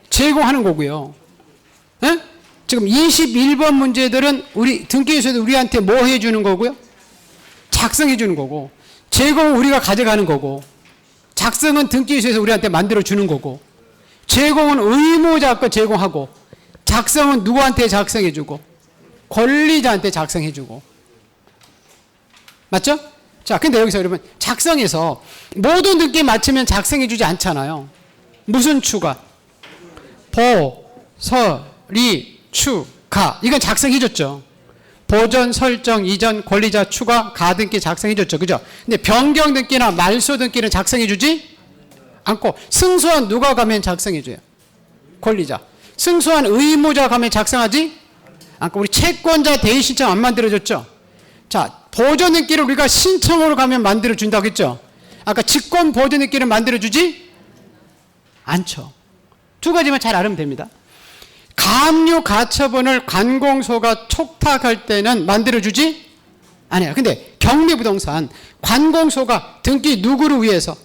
제공하는 거고요. 응? 지금 21번 문제들은 우리 등기소에서 우리한테 뭐 해주는 거고요? 작성해 주는 거고, 제공은 우리가 가져가는 거고, 작성은 등기소에서 우리한테 만들어 주는 거고, 제공은 의무자 거 제공하고, 작성은 누구한테 작성해 주고, 권리자한테 작성해 주고. 맞죠? 자, 근데 여기서 여러분 작성해서 모든 등기 맞추면 작성해 주지 않잖아요. 무슨 추가? 보, 서, 리, 추, 가. 이건 작성해 줬죠. 보전, 설정, 이전, 권리자, 추가, 가등기 작성해 줬죠. 그죠? 근데 변경 등기나 말소 등기는 작성해 주지 않고, 승소한 누가 가면 작성해 줘요? 권리자. 승소한 의무자 가면 작성하지 않고, 우리 채권자 대의 신청 안 만들어 줬죠? 자, 보전 등기를 우리가 신청으로 가면 만들어 준다고 했죠? 아까 직권 보전 등기를 만들어 주지 않죠. 두 가지만 잘 알면 됩니다. 가압류 가처분을 관공서가 촉탁할 때는 만들어주지 않아요. 근데 경매부동산 관공서가 등기 누구를 위해서?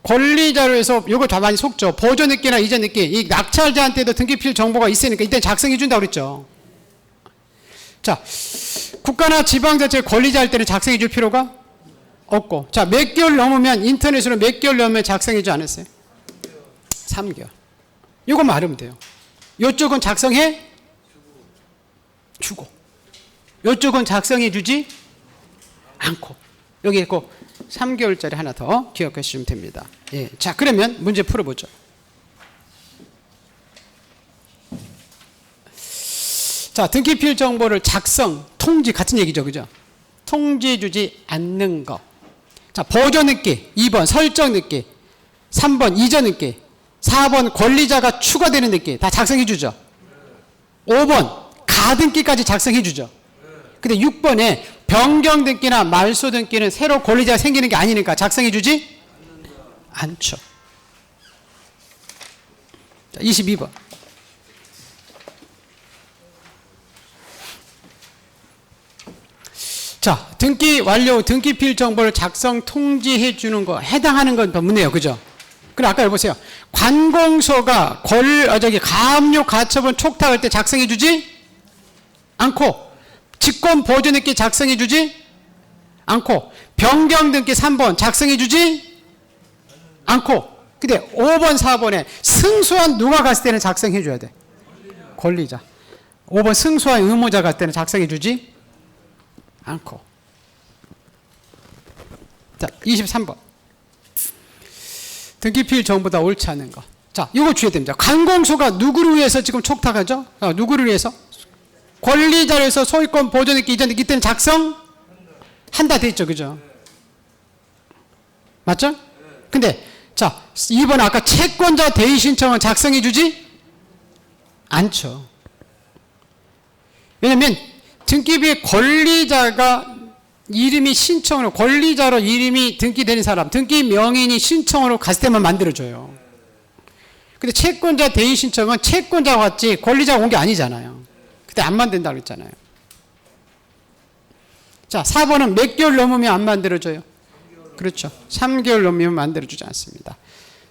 권리자로 해서 요거 다 많이 속죠. 보존 등기나 이전 등기, 이 낙찰자한테도 등기필 정보가 있으니까 이때 작성해 준다고 그랬죠. 자, 국가나 지방자치 권리자 할 때는 작성해 줄 필요가 없고, 자, 몇 개월 넘으면 인터넷으로 몇 개월 넘으면 작성해 주지 않았어요? 3개월. 요거만 알으면 돼요. 요쪽은 작성해 주고, 요쪽은 작성해 주지 않고. 여기 꼭 3개월짜리 하나 더 기억하시면 됩니다. 예. 자, 그러면 문제 풀어보죠. 자, 등기필 정보를 작성, 통지 같은 얘기죠. 그죠? 통지해 주지 않는 거. 자, 보존 등기 2번 설정 등기, 3번 이전 등기, 4번 권리자가 추가되는 등기 다 작성해 주죠. 5번 가등기까지 작성해 주죠. 근데 6번에 변경 등기나 말소 등기는 새로 권리자가 생기는 게 아니니까 작성해 주지 않죠. 자, 22번. 자, 등기 완료, 등기필 정보를 작성, 통지해 주는 거 해당하는 건 더 묻네요. 그죠? 그래, 아까 여보세요. 관공서가 가압류 가처분 촉탁할 때 작성해 주지 않고, 직권 보존 등기 작성해 주지 않고, 변경 등기 3번 작성해 주지 않고, 근데 5번, 4번에 승소한 누가 갔을 때는 작성해 줘야 돼. 권리자. 5번 승소한 의무자 갔을 때는 작성해 주지 않고. 자, 23번. 등기필 전부 다 옳지 않은 거. 자, 이거 주의해야 됩니다. 관공서가 누구를 위해서 지금 촉탁하죠? 누구를 위해서? 권리자로서 소유권 보존했기 이전에 이때는 작성한다 돼 있죠. 그죠? 맞죠? 근데 자, 2번 아까 채권자 대의 신청은 작성해 주지 않죠. 왜냐면 등기부의 권리자가 이름이 신청으로, 권리자로 이름이 등기되는 사람, 등기 명인이 신청으로 갔을 때만 만들어줘요. 근데 채권자 대의 신청은 채권자가 왔지 권리자가 온 게 아니잖아요. 그때 안 만든다고 했잖아요. 자, 4번은 몇 개월 넘으면 안 만들어줘요? 그렇죠. 3개월 넘으면 만들어주지 않습니다.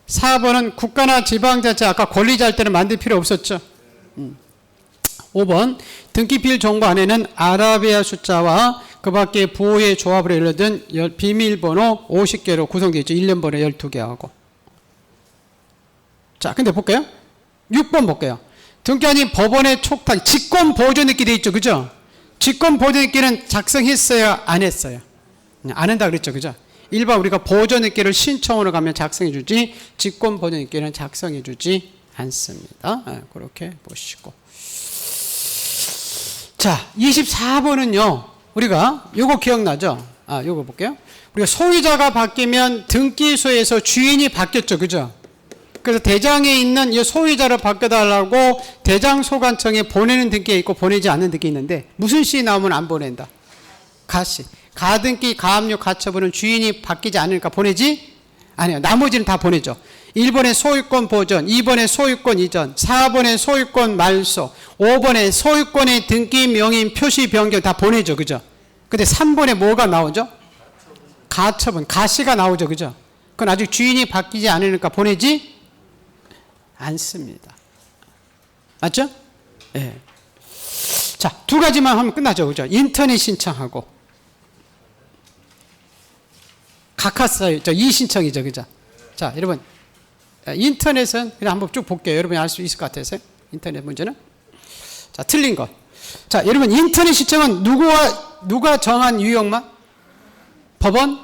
4번은 국가나 지방자치, 아까 권리자 할 때는 만들 필요 없었죠. 5번 등기필 정보 안에는 아라비아 숫자와 그 밖에 부호의 조합으로 열려든 비밀번호 50개로 구성되어 있죠. 1년 번호 12개하고. 자, 근데 볼까요? 6번 볼게요. 등기한이 법원의 촉탁, 직권 보존했기 되어 있죠. 그죠? 직권 보존했기는 작성했어요? 안 했어요? 안 한다 그랬죠. 그죠? 일반 우리가 보존했기를 신청으로 가면 작성해 주지, 직권 보존했기는 작성해 주지 않습니다. 그렇게 보시고. 자, 24번은요. 우리가 요거 기억나죠? 요거 볼게요. 우리가 소유자가 바뀌면 등기소에서 주인이 바뀌었죠. 그죠? 그래서 대장에 있는 이 소유자를 바꿔달라고 대장소관청에 보내는 등기가 있고 보내지 않는 등기가 있는데 무슨 시 나오면 안 보낸다? 가시. 가등기, 가압류, 가처분은 주인이 바뀌지 않으니까 보내지 아니요. 나머지는 다 보내죠. 1번에 소유권 보전, 2번에 소유권 이전, 4번에 소유권 말소, 5번에 소유권의 등기 명인 표시 변경 다 보내죠. 그죠? 근데 3번에 뭐가 나오죠? 가처분, 가시가 나오죠. 그죠? 그건 아직 주인이 바뀌지 않으니까 보내지 않습니다. 맞죠? 예. 네. 자, 두 가지만 하면 끝나죠. 그죠? 인터넷 신청하고 각하사유, 이 신청이죠. 그죠? 자, 여러분. 인터넷은 그냥 한번 쭉 볼게요. 여러분이 알 수 있을 것 같아서요. 인터넷 문제는. 자, 틀린 것. 자, 여러분 인터넷 신청은 누가 정한 유형만? 법원?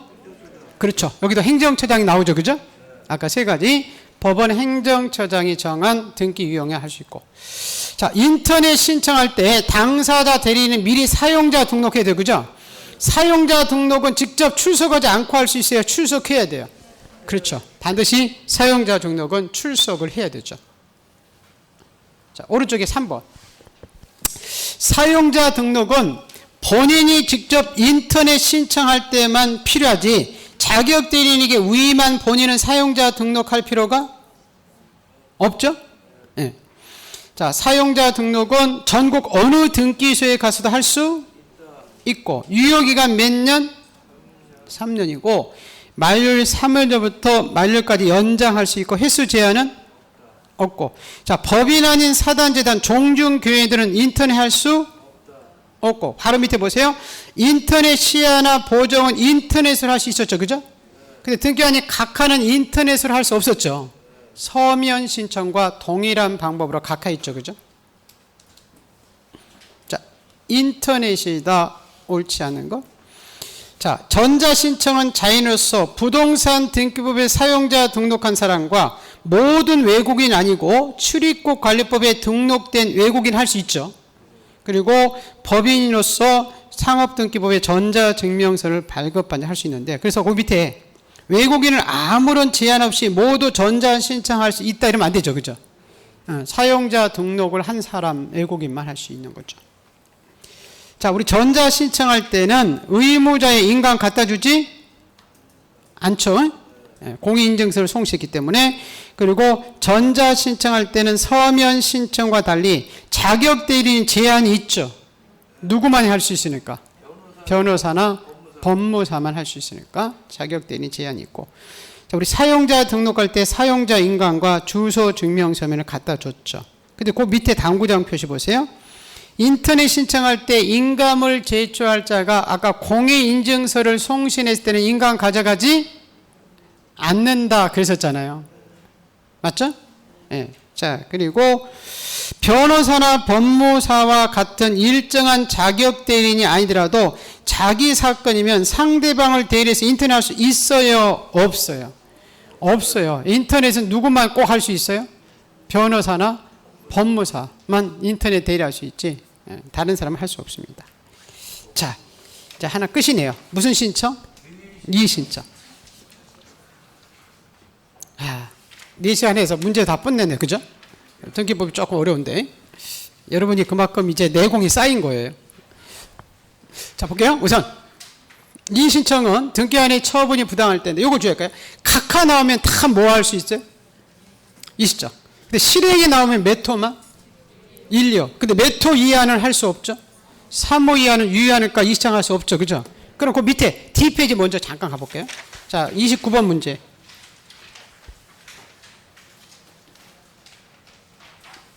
그렇죠. 여기도 행정처장이 나오죠. 그죠? 아까 세 가지. 법원 행정처장이 정한 등기 유형에 할 수 있고. 자, 인터넷 신청할 때 당사자 대리인은 미리 사용자 등록해야 돼요. 그죠? 사용자 등록은 직접 출석하지 않고 할 수 있어요. 출석해야 돼요. 그렇죠. 반드시 사용자 등록은 출석을 해야 되죠. 자, 오른쪽에 3번. 사용자 등록은 본인이 직접 인터넷 신청할 때만 필요하지 자격 대리인에게 위임한 본인은 사용자 등록할 필요가 없죠? 네. 자, 사용자 등록은 전국 어느 등기소에 가서도 할 수 있고 유효기간 몇 년? 3년이고 만료일 3일 전부터 만료까지 연장할 수 있고 횟수 제한은 없고. 자, 법인 아닌 사단재단 종중교회들은 인터넷 할 수 없고. 바로 밑에 보세요. 인터넷 시야나 보정은 인터넷으로 할 수 있었죠. 그죠? 근데 등기한이 각하는 인터넷으로 할 수 없었죠. 서면 신청과 동일한 방법으로 각하했죠. 그죠? 자, 인터넷이다 옳지 않은 거. 자, 전자신청은 자인으로서 부동산 등기법에 사용자 등록한 사람과 모든 외국인 아니고 출입국 관리법에 등록된 외국인 할 수 있죠. 그리고 법인으로서 상업등기법에 전자증명서를 발급받는 할 수 있는데, 그래서 그 밑에 외국인을 아무런 제한 없이 모두 전자신청할 수 있다 이러면 안 되죠. 그죠? 사용자 등록을 한 사람 외국인만 할 수 있는 거죠. 자, 우리 전자 신청할 때는 의무자의 인감 갖다 주지 않죠. 공인인증서를 송시했기 때문에. 그리고 전자 신청할 때는 서면 신청과 달리 자격 대리인 제한이 있죠. 누구만이 할 수 있으니까? 변호사나 법무사만 할 수 있으니까 자격 대리인 제한이 있고. 자, 우리 사용자 등록할 때 사용자 인감과 주소 증명서면을 갖다 줬죠. 근데 그 밑에 당구장 표시 보세요. 인터넷 신청할 때 인감을 제출할 자가 아까 공인인증서를 송신했을 때는 인감 가져가지 않는다 그랬었잖아요. 맞죠? 예. 자, 그리고 변호사나 법무사와 같은 일정한 자격 대리인이 아니더라도 자기 사건이면 상대방을 대리해서 인터넷 할 수 있어요? 없어요? 없어요. 인터넷은 누구만 꼭 할 수 있어요? 변호사나 법무사만 인터넷 대리할 수 있지, 다른 사람은 할 수 없습니다. 자, 이제 하나 끝이네요. 무슨 신청? 이의신청. 4시간 해서 문제 다 끝냈네. 그죠? 등기법이 조금 어려운데 여러분이 그만큼 이제 내공이 쌓인 거예요. 자, 볼게요. 우선 이의신청은 등기한의 처분이 부당할 때인데 요거 주의할까요? 각하 나오면 다 뭐 할 수 있어요? 있죠. 근데 실행이 나오면 몇 호만? 1, 2호. 근데 몇 호 이하는 할 수 없죠? 3호 이하는 유의하니까 이의신청할 수 없죠. 그죠? 그럼 그 밑에 D페이지 먼저 잠깐 가볼게요. 자, 29번 문제.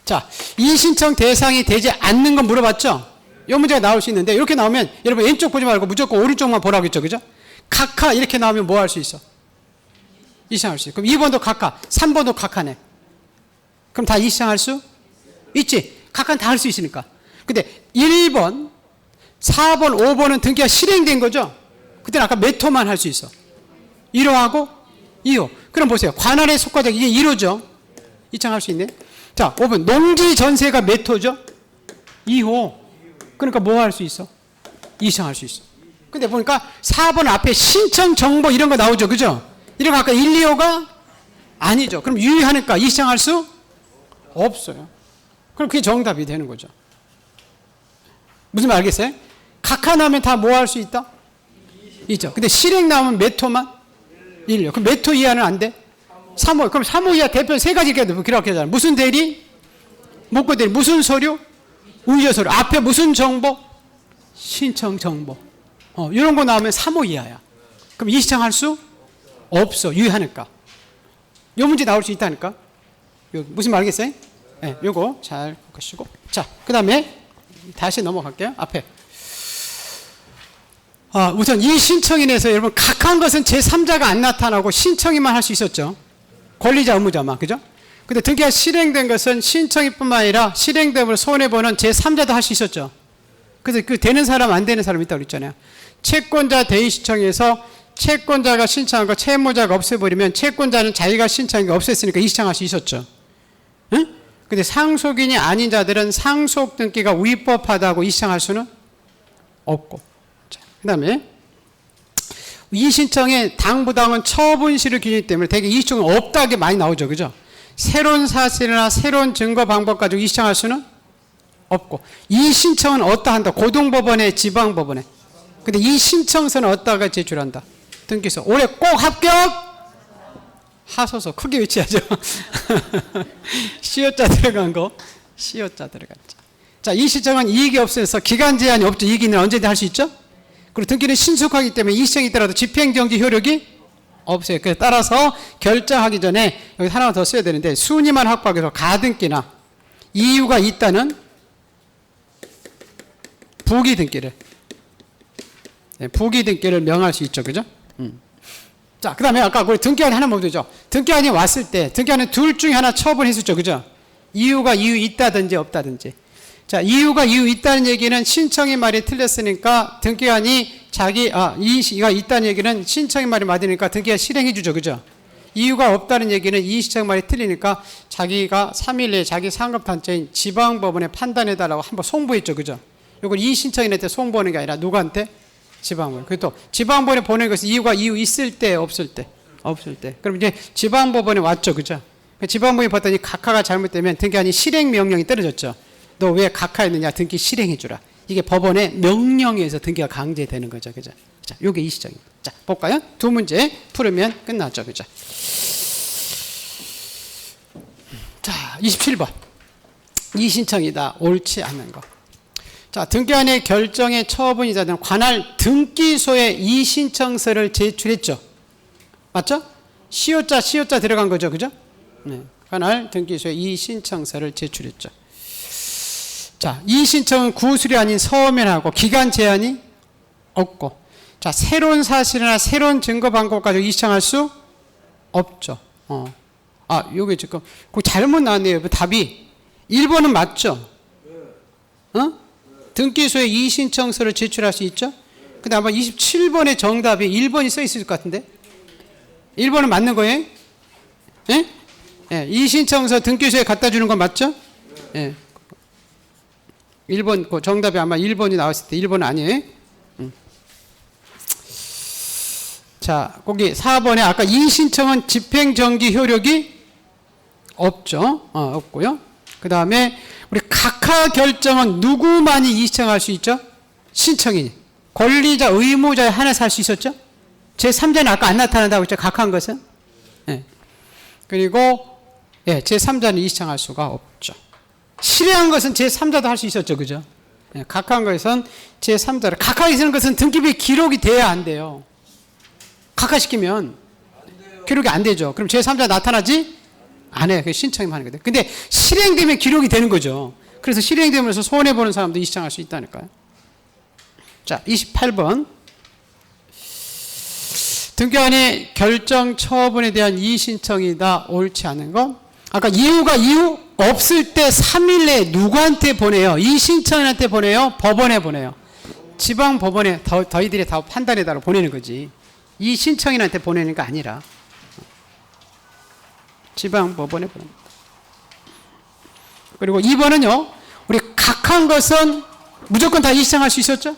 자, 이의신청 대상이 되지 않는 건 물어봤죠? 이 문제가 나올 수 있는데 이렇게 나오면 여러분 왼쪽 보지 말고 무조건 오른쪽만 보라고 했죠. 그죠? 각하 이렇게 나오면 뭐 할 수 있어? 이의신청할 수 있어. 그럼 2번도 각하, 3번도 각하네. 그럼 다 이의신청할 수 있지? 각하는 다 할 수 있으니까. 근데 1번, 4번, 5번은 등기가 실행된 거죠? 그때는 아까 몇 호만 할 수 있어? 1호하고 2호. 그럼 보세요. 관할에 속하자 이게 1호죠? 이의신청할 수 있네. 자, 5번. 농지 전세가 몇 호죠? 2호. 그러니까 뭐 할 수 있어? 이의신청할 수 있어. 근데 보니까 4번 앞에 신청 정보 이런 거 나오죠. 그죠? 이런 거 아까 1, 2호가 아니죠. 그럼 유의하니까 이의신청할 수 없어요. 그럼 그게 정답이 되는 거죠. 무슨 말 알겠어요? 각하 나오면 다 뭐 할 수 있다? 있죠. 근데 실행 나오면 몇 호만? 1호. 그럼 몇 호 이하는 안 돼? 3호. 그럼 3호 이하 대표 3가지 기록해 잖아요. 무슨 대리? 목고 대리. 무슨 서류? 우유저 서류. 앞에 무슨 정보? 신청 정보. 이런 거 나오면 3호 이하야. 그럼 이의신청할 수 없어. 유의하니까. 요 문제 나올 수 있다니까. 무슨 말 알겠어요? 네, 요거 잘 보시고. 자, 그 다음에 다시 넘어갈게요. 앞에. 우선 이 신청인에서 여러분 각한 것은 제3자가 안 나타나고 신청인만 할 수 있었죠. 권리자 의무자만. 그죠? 근데 등기가 실행된 것은 신청인뿐만 아니라 실행됨으로 손해보는 제3자도 할 수 있었죠. 그래서 그 되는 사람 안 되는 사람 있다고 그랬잖아요. 채권자 대의 신청에서 채권자가 신청한 거 채무자가 없애버리면 채권자는 자기가 신청한 게 없앴으니까 이의신청할 수 있었죠. 응? 근데 상속인이 아닌 자들은 상속 등기가 위법하다고 이의신청할 수는 없고. 자, 그 다음에 이의신청의 당부당은 처분시를 기준이기 때문에 되게 이의신청은 없다게 많이 나오죠. 그죠? 새로운 사실이나 새로운 증거 방법 가지고 이의신청할 수는 없고. 이의신청은 어떠한다? 고등법원에 지방법원에. 근데 이 신청서는 어디다가 제출한다? 등기소. 올해 꼭 합격! 하소서. 크게 외치야죠. 시효자 들어간 거. 시효자 들어갔죠. 자, 이 신청은 이익이 없어서 기간 제한이 없죠. 이익이 있는 언제든 할 수 있죠? 그리고 등기는 신속하기 때문에 이 신청이 있더라도 집행정지 효력이 없어요. 그래서 따라서 결정하기 전에 여기 하나 더 써야 되는데 순위만 확보하기 위해서 가등기나 이유가 있다는 부기 등기를 부기 등기를 명할 수 있죠. 그죠? 자, 그 다음에 아까 우리 등기안이 하나 모두죠. 등기안이 왔을 때 등기안은 둘 중에 하나 처분했었죠. 그죠? 이유가 이유 있다든지 없다든지. 자, 이유가 이유 있다는 얘기는 신청의 말이 틀렸으니까 등기안이 이유가 있다는 얘기는 신청의 말이 맞으니까 등기가 실행해 주죠. 그죠? 이유가 없다는 얘기는 이 신청 말이 틀리니까 자기가 3일 내에 자기 상급단체인 지방법원에 판단해달라고 한번 송부했죠. 그죠? 이걸 이 신청인한테 송부하는 게 아니라 누구한테? 지방법원. 그리고 또 지방법원에 보낸 것은 이유 있을 때, 없을 때. 그럼 이제 지방법원에 왔죠. 그죠? 지방법원이 봤더니 각하가 잘못되면 등기안이 실행명령이 떨어졌죠. 너 왜 각하했느냐? 등기 실행해주라. 이게 법원의 명령에 의해서 등기가 강제되는 거죠. 그죠? 자, 요게 이 시정입니다. 자, 볼까요? 두 문제 풀으면 끝났죠. 그죠? 자, 27번. 이 신청이다. 옳지 않는 거. 자, 등기안의 결정의 처분이자는 관할 등기소에 이 신청서를 제출했죠. 맞죠? 시효자 들어간 거죠. 그죠? 네. 관할 등기소에 이 신청서를 제출했죠. 자, 이 신청은 구술이 아닌 서면하고 기간 제한이 없고. 자, 새로운 사실이나 새로운 증거 방법 가지고 이 신청할 수 없죠. 요게 지금 그 잘못 나왔네요. 답이 1번은 맞죠? 등기소에 이의신청서를 제출할 수 있죠? 근데 아마 27번의 정답이 1번이 써 있을 것 같은데? 1번은 맞는 거예요? 예? 예, 이의신청서 등기소에 갖다 주는 건 맞죠? 예. 1번, 그 정답이 아마 1번이 나왔을 때 1번은 아니에요? 자, 거기 4번에 아까 이의신청은 집행정지 효력이 없죠? 없고요. 그 다음에 우리 각하 결정은 누구만이 이의신청할 수 있죠? 신청인이. 권리자, 의무자에 한해서 할 수 있었죠? 제3자는 아까 안 나타난다고 했죠? 각하한 것은? 예. 그리고, 예, 제3자는 이의신청할 수가 없죠. 실행한 것은 제3자도 할 수 있었죠. 그죠? 예, 각하한 것은 제3자를. 각하에 쓰는 것은 등기부에 기록이 돼야 안 돼요. 각하시키면 기록이 안 되죠. 그럼 제3자 나타나지? 안 해요. 신청이면 하는 거예요. 근데 실행되면 기록이 되는 거죠. 그래서 실행되면서 손해보는 사람도 이의신청할 수 있다니까요. 자, 28번. 등기관의 결정 처분에 대한 이의신청이다. 옳지 않은 거. 아까 이유 없을 때 3일 내에 누구한테 보내요? 이의신청인한테 보내요? 법원에 보내요? 지방법원에 저희들이 다 판단에다가 보내는 거지. 이의신청인한테 보내는 게 아니라 지방법원에 보냅니다. 그리고 2번은요. 우리 각한 것은 무조건 다 이의신청할 수 있었죠?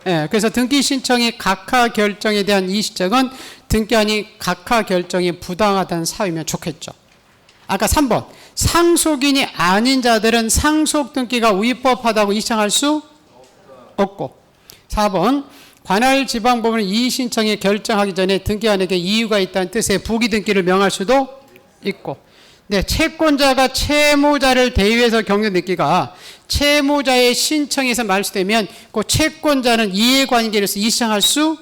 예, 그래서 등기 신청이 각하 결정에 대한 이의신청은 등기관이 각하 결정이 부당하다는 사유면 좋겠죠. 아까 3번 상속인이 아닌 자들은 상속 등기가 위법하다고 이의신청할 수 없고 4번 관할 지방법원은 이의신청이 결정하기 전에 등기관에게 이유가 있다는 뜻의 부기 등기를 명할 수도 있고 네, 채권자가 채무자를 대위해서 겪는 등기가 채무자의 신청에서 말소되면 그 채권자는 이해관계로서 이의신청할 수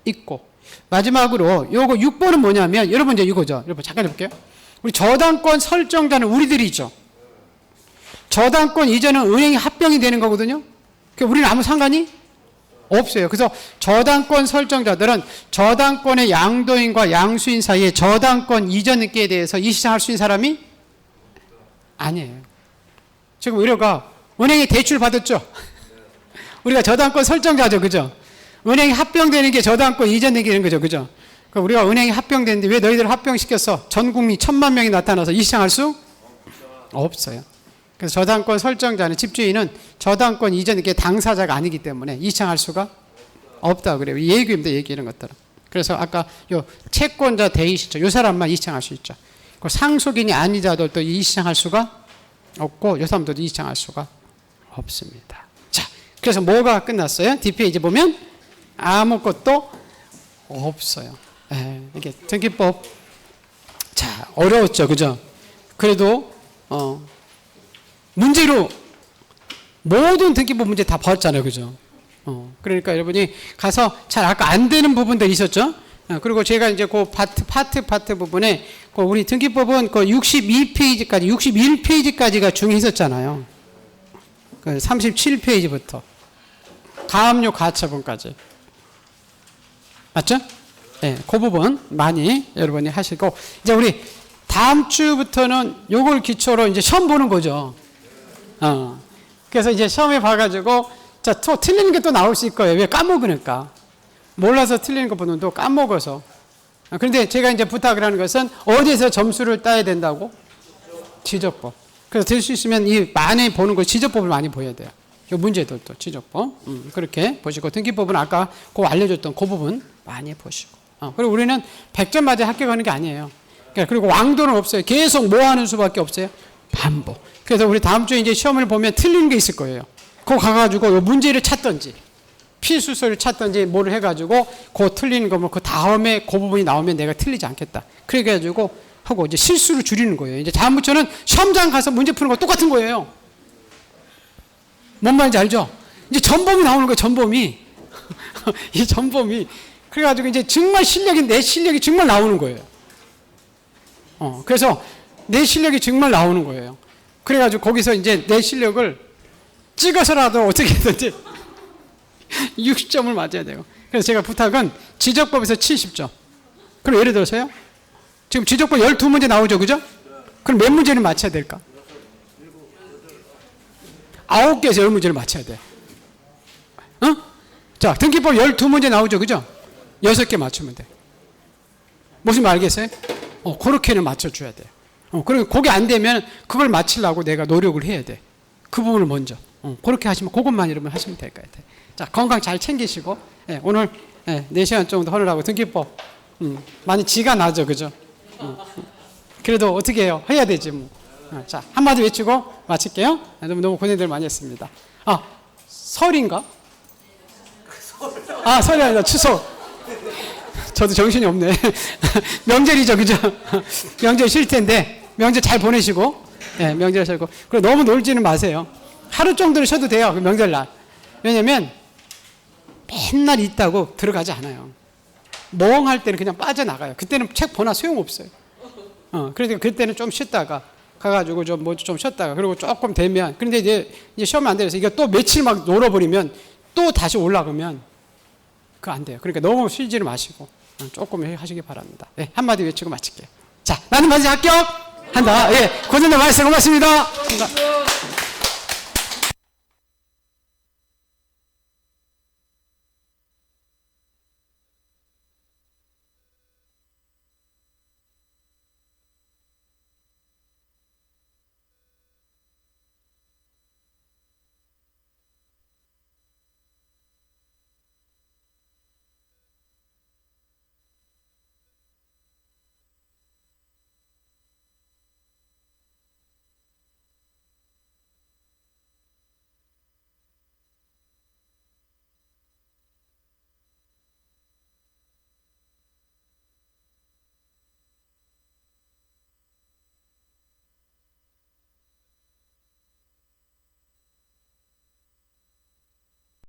있고 마지막으로 요거 6번은 뭐냐면 여러분 이제 이거죠. 여러분 잠깐 해볼게요. 우리 저당권 설정자는 우리들이죠. 저당권 이전은 은행이 합병이 되는 거거든요. 그러니까 우리는 아무 상관이 없어요. 그래서 저당권 설정자들은 저당권의 양도인과 양수인 사이에 저당권 이전 등기에 대해서 이의신청할 수 있는 사람이 아니에요. 지금 우리가 은행에 대출 받았죠. 우리가 저당권 설정자죠. 그죠? 은행이 합병되는 게 저당권 이전 등기는 거죠. 그죠? 우리가 은행이 합병되는데 왜 너희들 합병시켰어? 전 국민 1000만 명이 나타나서 이의신청할 수 없어요. 그래서 저당권 설정자는 집주인은 저당권 이전 이게 당사자가 아니기 때문에 이의신청할 수가 없다고 그래요. 예규입니다. 예규 이런 것들은. 그래서 아까 요 채권자 대의신청 요 사람만 이의신청할 수 있죠. 상속인이 아닌 자들도 이의신청할 수가 없고 요 사람들도 이의신청할 수가 없습니다. 자, 그래서 뭐가 끝났어요? 뒷페이지 보면 아무것도 없어요. 이게 등기법 자 어려웠죠, 그죠? 그래도 문제로 모든 등기법 문제 다 봤잖아요, 그죠? 그러니까 여러분이 가서 잘 아까 안 되는 부분들 있었죠? 그리고 제가 이제 그 파트 부분에 그 우리 등기법은 그 62페이지까지 61페이지까지가 중요했었잖아요. 그 37페이지부터 가압류 가처분까지 맞죠? 네, 그 부분 많이 여러분이 하시고 이제 우리 다음 주부터는 요걸 기초로 이제 시험 보는 거죠. 그래서 이제 시험에 봐가지고 자, 또 틀리는 게 또 나올 수 있을 거예요. 왜 까먹으니까 몰라서 틀리는 거 보는 또 까먹어서. 그런데 제가 이제 부탁을 하는 것은 어디서 점수를 따야 된다고? 지적법. 그래서 될 수 있으면 이 많이 보는 거 지적법을 많이 보여야 돼요. 이 문제들도 지적법 그렇게 보시고 등기법은 아까 그 알려줬던 그 부분 많이 보시고. 그리고 우리는 100점 맞아 합격하는 게 아니에요. 그리고 왕도는 없어요. 계속 뭐 하는 수밖에 없어요? 반복. 그래서 우리 다음 주에 이제 시험을 보면 틀리는 게 있을 거예요. 그거 가가지고 요 문제를 찾던지, 필수서를 찾던지 뭐를 해가지고 그 틀리는 거면 그 다음에 그 부분이 나오면 내가 틀리지 않겠다. 그래가지고 하고 이제 실수를 줄이는 거예요. 이제 다음부터는 시험장 가서 문제 푸는 거 똑같은 거예요. 뭔 말인지 알죠? 이제 전범이 나오는 거예요. 전범이. 이 전범이. 그래가지고 이제 정말 내 실력이 정말 나오는 거예요. 그래서 내 실력이 정말 나오는 거예요. 그래가지고 거기서 이제 내 실력을 찍어서라도 어떻게든지 60점을 맞아야 돼요. 그래서 제가 부탁은 지적법에서 70점. 그럼 예를 들어서요. 지금 지적법 12문제 나오죠, 그죠? 그럼 몇 문제를 맞춰야 될까? 9개에서 10문제를 맞춰야 돼. 어? 자, 등기법 12문제 나오죠, 그죠? 6개 맞추면 돼. 무슨 말 알겠어요? 그렇게는 맞춰줘야 돼. 그리고 그게 안 되면 그걸 맞추려고 내가 노력을 해야 돼. 그 부분을 먼저. 그렇게 하시면, 그것만 여러분 하시면 될 것 같아요. 자, 건강 잘 챙기시고, 예, 오늘 4시간 정도 하느라고 등기법, 많이 지가 나죠, 그죠? 그래도 어떻게 해요? 해야 되지, 뭐. 자, 한마디 외치고 마칠게요. 너무 고생들 많이 했습니다. 설인가? 설이 아니라 추석. 저도 정신이 없네. 명절이죠, 그죠? 명절 쉴 텐데, 명절 잘 보내시고, 명절 쉬고. 그리고 너무 놀지는 마세요. 하루 정도는 쉬어도 돼요, 그 명절날. 왜냐면, 맨날 있다고 들어가지 않아요. 멍할 때는 그냥 빠져나가요. 그때는 책 보나 소용없어요. 그러니까 그때는 좀 쉬다가, 가가지고 좀 쉬었다가, 그리고 조금 되면, 그런데 이제 쉬면 안 돼서, 이거 또 며칠 막 놀아버리면, 또 다시 올라가면, 그거 안 돼요. 그러니까 너무 쉬지를 마시고, 조금 하시기 바랍니다. 네, 한마디 외치고 마칠게요. 자, 나는 마지 합격! 한다. 예, 고생들 많으셨습니다. 고맙습니다.